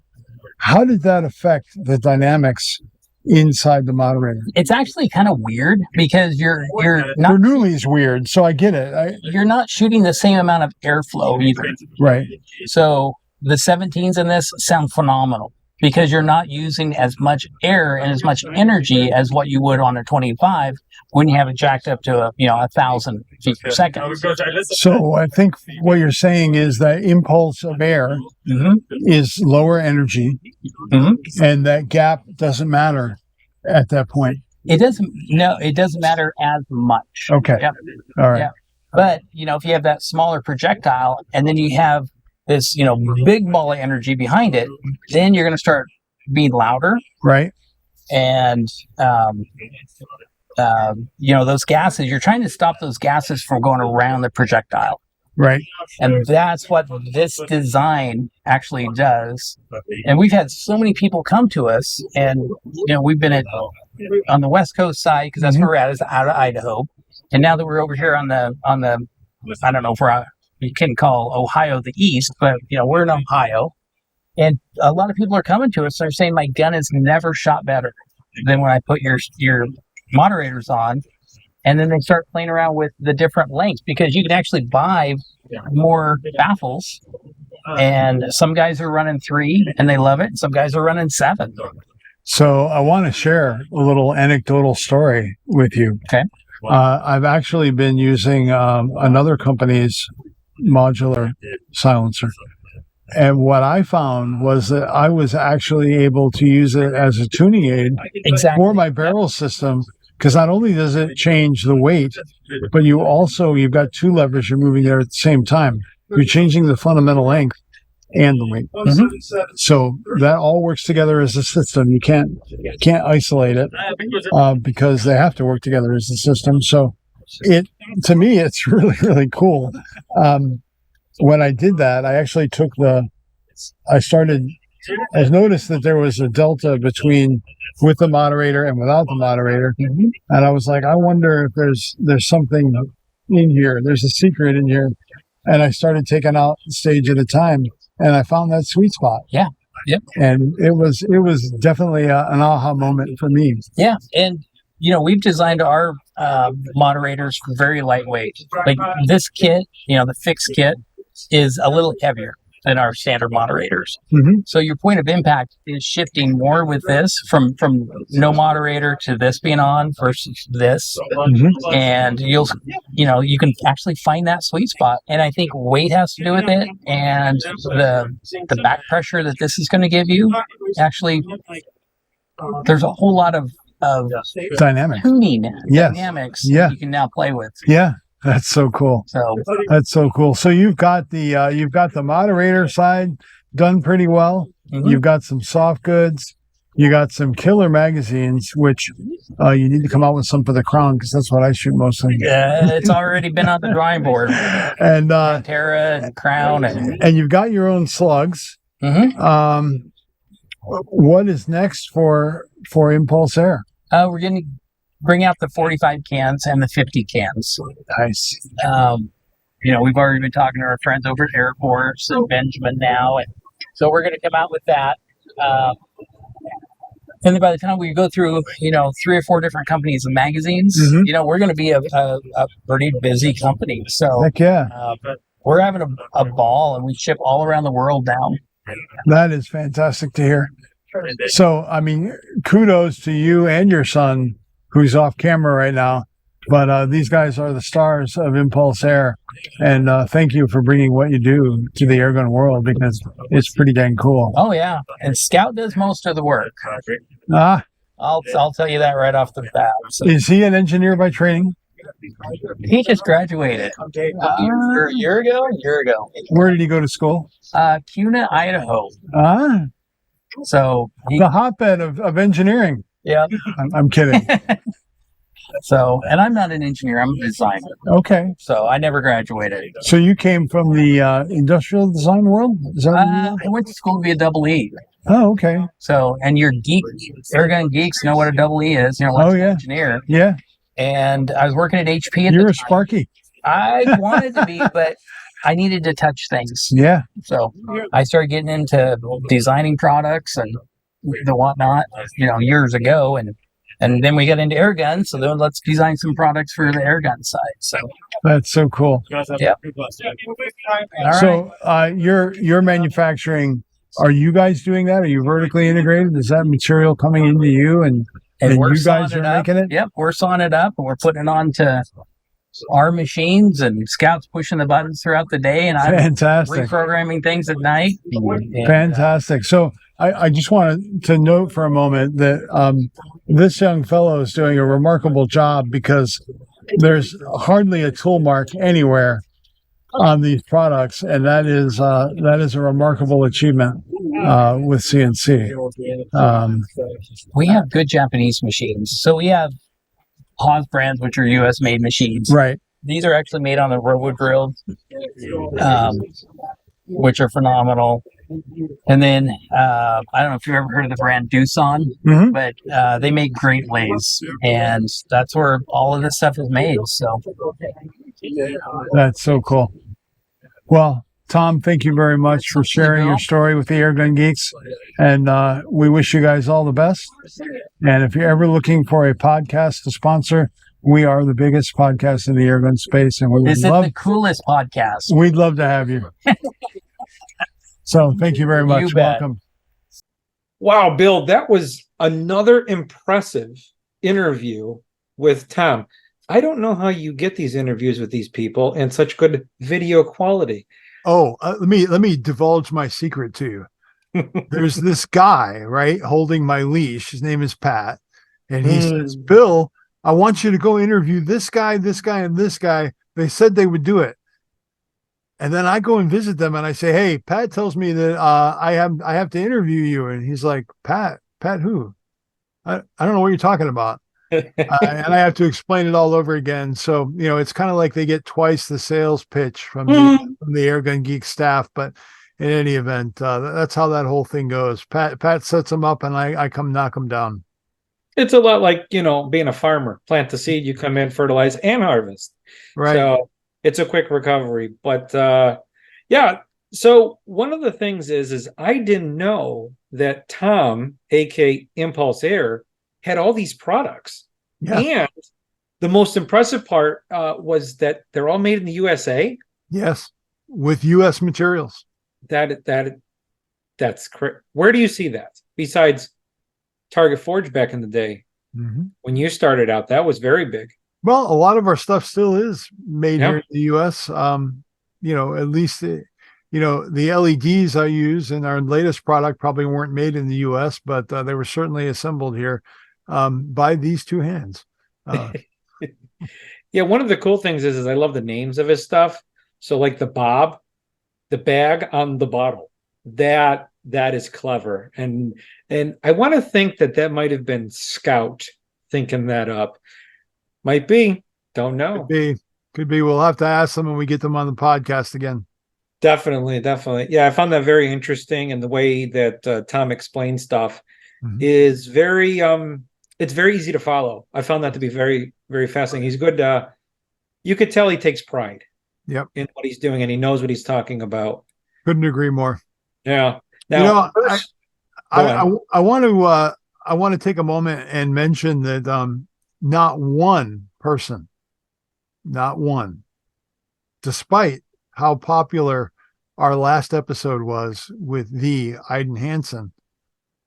how did that affect the dynamics inside the moderator? It's actually kind of weird because you're not Bernoulli is weird, so I get it. you're not shooting the same amount of airflow either. Right. So the 17s in this sound phenomenal because you're not using as much air and as much energy as what you would on a 25 when you have it jacked up to 1,000 feet per second. So I think what you're saying is that impulse of air is lower energy, and that gap doesn't matter at that point. It doesn't matter as much. Okay. Yep. All right. Yeah. But if you have that smaller projectile and then you have this big ball of energy behind it, then you're going to start being louder, Right. and those gases, you're trying to stop those gases from going around the projectile. Right. And that's what this design actually does. And we've had so many people come to us, and we've been on the West Coast side because that's where we're at, is out of Idaho. And now that we're over here on the I don't know if you can call Ohio the East, but we're in Ohio. And a lot of people are coming to us. They're saying my gun has never shot better than when I put your moderators on. And then they start playing around with the different lengths because you can actually buy more baffles. And some guys are running 3 and they love it. Some guys are running 7. So I want to share a little anecdotal story with you. Okay. I've actually been using another company's modular silencer. And what I found was that I was actually able to use it as a tuning aid for my barrel system, because not only does it change the weight, but you've got 2 levers you're moving there at the same time. You're changing the fundamental length and the weight. So that all works together as a system. You can't isolate it because they have to work together as a system. So to me, it's really, really cool. When I did that, I actually I noticed that there was a delta with the moderator and without the moderator. And I was like, I wonder if there's something in here. There's a secret in here. And I started taking out stage at a time, and I found that sweet spot. Yeah. Yep. And it was definitely an aha moment for me. Yeah, and we've designed our moderators very lightweight. Like this kit, the fixed kit is a little heavier than our standard moderators. Mhm. So your point of impact is shifting more with this from no moderator to this being on versus this, and you can actually find that sweet spot. And I think weight has to do with it, and the back pressure that this is going to give you. Actually, there's a whole lot of Dynamic. tuning Yes. dynamics Yeah. that you can now play with. Yeah, that's so cool. So That's so cool. So you've got the moderator side done pretty well. Mhm. You've got some soft goods. You got some killer magazines, which you need to come out with some for the Crown because that's what I shoot mostly. it's already been on the drawing board. And Terra and Crown and you've got your own slugs. Mhm. What is next for Impulse Air? We're going to bring out the 45 cans and the 50 cans. Nice. We've already been talking to our friends over at Air Force and Benjamin now, and so we're going to come out with that. And then by the time we go through, 3 or 4 different companies and magazines, Mhm. we're going to be a pretty busy company. So Heck yeah. we're having a ball, and we ship all around the world now. That is fantastic to hear. So, I mean, kudos to you and your son, who's off camera right now. But these guys are the stars of Impulse Air. And thank you for bringing what you do to the airgun world because it's pretty dang cool. Oh, yeah. And Scout does most of the work. Ah, I'll tell you that right off the bat. So is he an engineer by training? he just graduated a year ago. Where did he go to school? Cuna, Idaho. Ah, So the hotbed of engineering. yeah. I'm kidding. So, and I'm not an engineer. I'm a designer. Okay. So I never graduated. So you came from the industrial design world? Is that what you I went to school to be a double E. Oh, okay. So, and your Airgun Geeks know what a double E is. Oh, yeah. Engineer. Yeah. And I was working at HP at You're the a time. Sparky. I wanted to be, but I needed to touch things. Yeah. So I started getting into designing products and the whatnot, years ago. And then we got into air guns. So then let's design some products for the air gun side. So That's so cool. yeah. All right. So you're manufacturing. Are you guys doing that? Are you vertically integrated? Is that material coming into you and we're you guys sawing are it up. making it? Yep, we're sawing it up and we're putting it onto our machines, and Scout's pushing the buttons throughout the day, and I'm Fantastic. reprogramming things at night. And, Fantastic. So I just wanted to note for a moment that this young fellow is doing a remarkable job because there's hardly a tool mark anywhere on these products, and that is a remarkable achievement with CNC. we have good Japanese machines. So we have Haas brands, which are U.S. made machines. Right. These are actually made on the Robo Drill, which are phenomenal. And then I don't know if you've ever heard of the brand Doosan, Mhm. but they make great lathes, and that's where all of this stuff is made. So That's so cool. Well, Tom, thank you very much for sharing your story with the Airgun Geeks. And we wish you guys all the best. And if you're ever looking for a podcast to sponsor, we are the biggest podcast in the airgun space. And we would is it the coolest podcast? we'd love to have you. So thank you very much. You bet. Welcome. Wow, Bill, that was another impressive interview with Tom. I don't know how you get these interviews with these people in such good video quality. Oh, let me divulge my secret to you. There's this guy, right, holding my leash. His name is Pat. And he says, Bill, I want you to go interview this guy, and this guy. They said they would do it. And then I go and visit them and I say, hey, Pat tells me that I have to interview you. And he's like, Pat who? I don't know what you're talking about. And I have to explain it all over again. So, it's kind of like they get twice the sales pitch from the Airgun Geek staff. But in any event, that's how that whole thing goes. Pat sets them up and I come knock them down. It's a lot like, being a farmer. Plant the seed, you come in, fertilize, and harvest. Right. So it's a quick recovery. But yeah, So one of the things is I didn't know that Tom, aka Impulse Air, had all these products. Yeah. And the most impressive part was that they're all made in the USA. Yes. With US materials. That's correct. Where do you see that besides Target Forge back in the day? Mm-hmm. When you started out, that was very big. Well, a lot of our stuff still is made Yeah. here in the US. At least the LEDs I use in our latest product probably weren't made in the US, but they were certainly assembled here by these two hands. Yeah, one of the cool things is I love the names of his stuff. So like the Bob, the bag on the bottle, that is clever. And I want to think that might have been Scout thinking that up. Might be. Don't know. Could be. We'll have to ask them when we get them on the podcast again. Definitely. Yeah, I found that very interesting, and the way that Tom explains stuff is very it's very easy to follow. I found that to be very, very fascinating. He's good. You could tell he takes pride in what he's doing, and he knows what he's talking about. Couldn't agree more. Yeah. Now, I want to take a moment and mention that not one person, despite how popular our last episode was with the Aiden Hansen,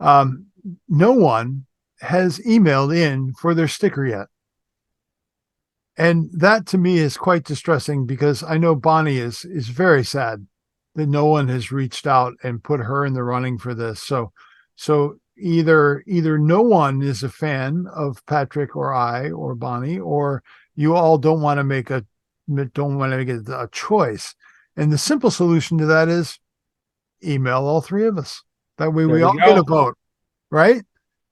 no one has emailed in for their sticker yet. And that to me is quite distressing, because I know Bonnie is very sad that no one has reached out and put her in the running for this. So either no one is a fan of Patrick or I or Bonnie, or you all don't want to make it a choice. And the simple solution to that is email all three of us. That way we all get a vote, right?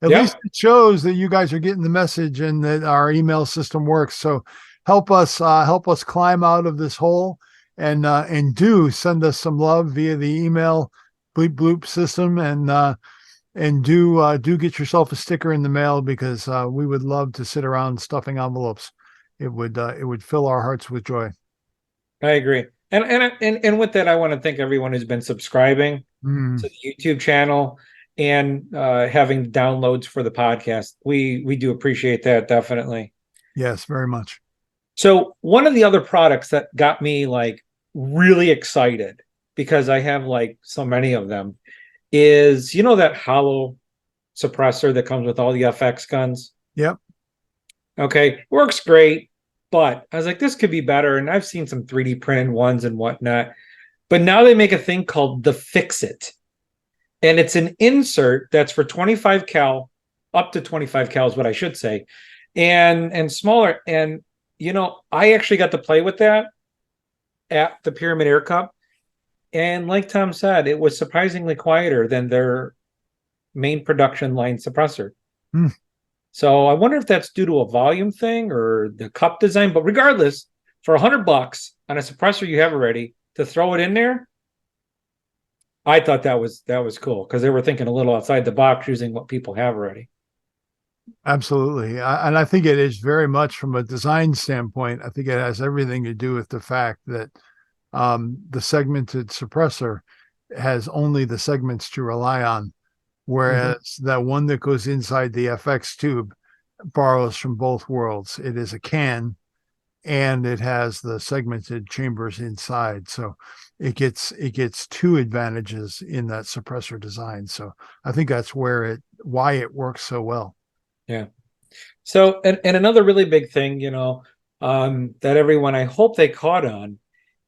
At least it shows that you guys are getting the message and that our email system works. So help us climb out of this hole, and do send us some love via the email bleep bloop system, and do get yourself a sticker in the mail, because we would love to sit around stuffing envelopes. It would fill our hearts with joy. I agree. And with that, I want to thank everyone who's been subscribing to the YouTube channel and having downloads for the podcast. We do appreciate that, definitely. Yes, very much. So one of the other products that got me like really excited, because I have like so many of them, is that hollow suppressor that comes with all the FX guns. Yep. Okay, works great, but I was like, this could be better. And I've seen some 3D printed ones and whatnot, but now they make a thing called the Fix It. And it's an insert that's for 25 cal, up to 25 cal is what I should say, and smaller. And I actually got to play with that at the Pyramid Air Cup, and like Tom said, it was surprisingly quieter than their main production line suppressor. So I wonder if that's due to a volume thing or the cup design. But regardless, for $100 on a suppressor you have already, to throw it in there, I thought that was cool, because they were thinking a little outside the box using what people have already. Absolutely. And I think it is very much from a design standpoint. I think it has everything to do with the fact that the segmented suppressor has only the segments to rely on, whereas that one that goes inside the FX tube borrows from both worlds. It is a can, and it has the segmented chambers inside. So it gets two advantages in that suppressor design. So I think that's why it works so well. Yeah. So, and another really big thing, that everyone, I hope they caught on,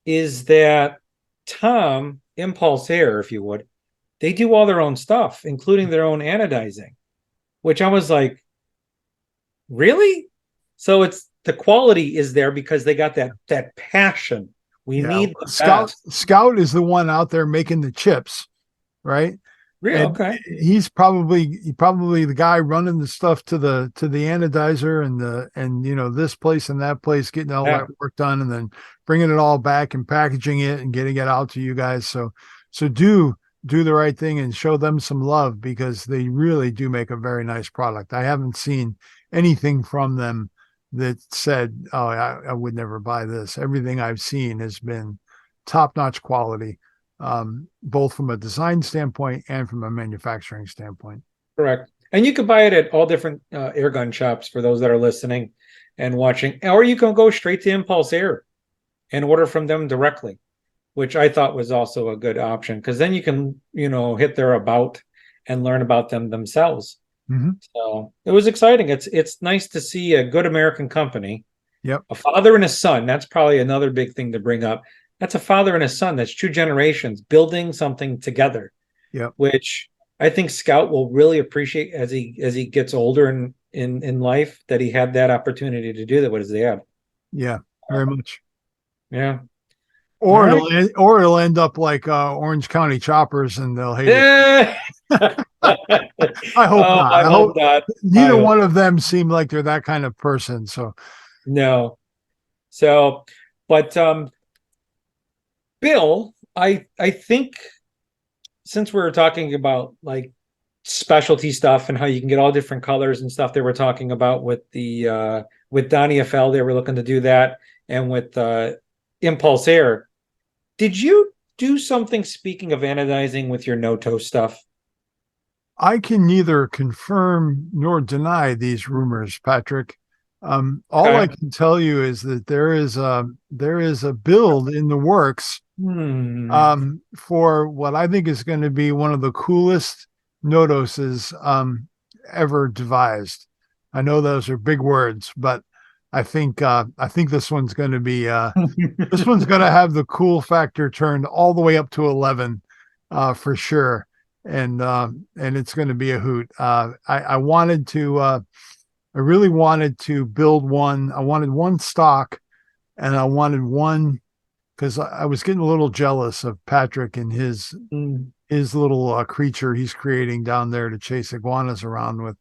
is that Tom, Impulse Air, if you would, they do all their own stuff, including their own anodizing, which I was like, really? So the quality is there because they got that passion. We need the Scout is the one out there making the chips, right? Really? Okay. He's probably the guy running the stuff to the anodizer and this place and that place, getting all that work done, and then bringing it all back and packaging it and getting it out to you guys. So do the right thing and show them some love, because they really do make a very nice product. I haven't seen anything from them that said, oh, I would never buy this. Everything I've seen has been top-notch quality. both from a design standpoint and from a manufacturing standpoint. Correct. And you can buy it at all different airgun shops for those that are listening and watching, or you can go straight to Impulse Air and order from them directly, which I thought was also a good option, because then you can, hit their about and learn about them themselves. Mm-hmm. So it was exciting. It's nice to see a good American company. Yep. A father and a son. That's probably another big thing to bring up. That's a father and a son. That's 2 generations building something together. Yep. Which I think Scout will really appreciate as he gets older in life, that he had that opportunity to do that with his dad. Yeah, very much. Yeah. Or Right. it'll end up like Orange County Choppers, and they'll hate it. I hope not. I hope not. Neither one of them seem like they're that kind of person. So no. So, but Bill, I think, since we were talking about like specialty stuff and how you can get all different colors and stuff, they were talking about with the with Donnie FL, they were looking to do that, and with Impulse Air. Did you do something, speaking of anodizing, with your Noto stuff? I can neither confirm nor deny these rumors, Patrick. All I can tell you is that there is a build in the works for what I think is going to be one of the coolest Notoses ever devised. I know those are big words, but I think this one's going to be this one's going to have the cool factor turned all the way up to 11 for sure, and it's going to be a hoot. I really wanted to build one. I wanted one stock, and I wanted one because I was getting a little jealous of Patrick and his little creature he's creating down there to chase iguanas around with,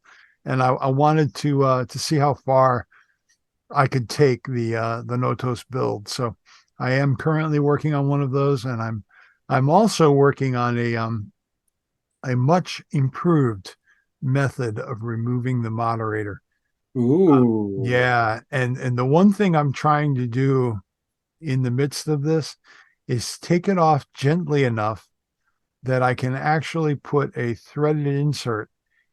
and I wanted to see how far I could take the Notos build. So I am currently working on one of those, and I'm also working on a much improved method of removing the moderator. Ooh. Yeah, and the one thing I'm trying to do in the midst of this is take it off gently enough that I can actually put a threaded insert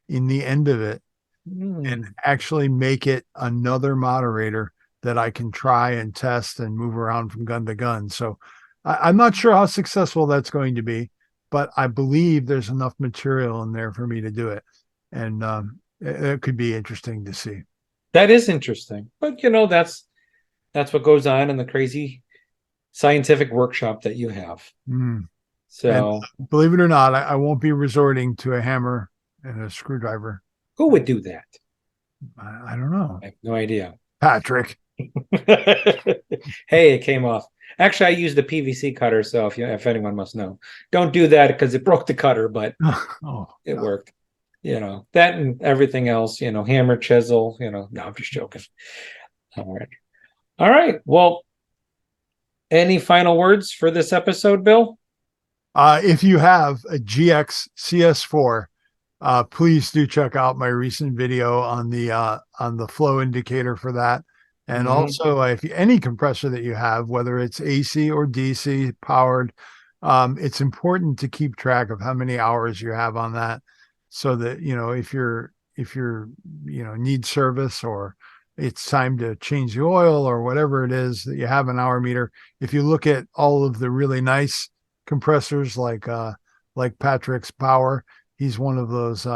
in the end of it and actually make it another moderator that I can try and test and move around from gun to gun. So I'm not sure how successful that's going to be, but I believe there's enough material in there for me to do it. And it could be interesting to see. That is interesting. But that's what goes on in the crazy scientific workshop that you have. So and believe it or not, I won't be resorting to a hammer and a screwdriver. Who would do that? I don't know. I have no idea. Patrick. Hey, it came off. Actually, I used the PVC cutter, so if anyone must know, don't do that because it broke the cutter, but it worked. That and everything else, hammer, chisel, no, I'm just joking. All right. Well, any final words for this episode, Bill? If you have a GX CS4, please do check out my recent video on the flow indicator for that. And also, if any compressor that you have, whether it's AC or DC powered, it's important to keep track of how many hours you have on that, so that if you're need service, or it's time to change the oil or whatever it is, that you have an hour meter. If you look at all of the really nice compressors like Patrick's Power, he's one of those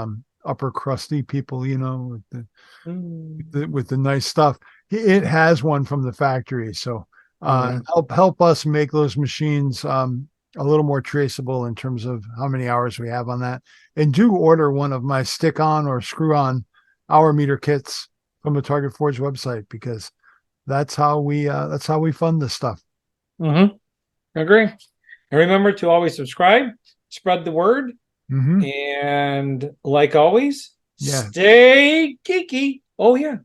upper crusty people, with the nice stuff. It has one from the factory, so help us make those machines a little more traceable in terms of how many hours we have on that. And do order one of my stick-on or screw-on hour meter kits from the Target Forge website, because that's how we fund this stuff. Agree. And remember to always subscribe, spread the word, and like always, stay geeky. Oh yeah.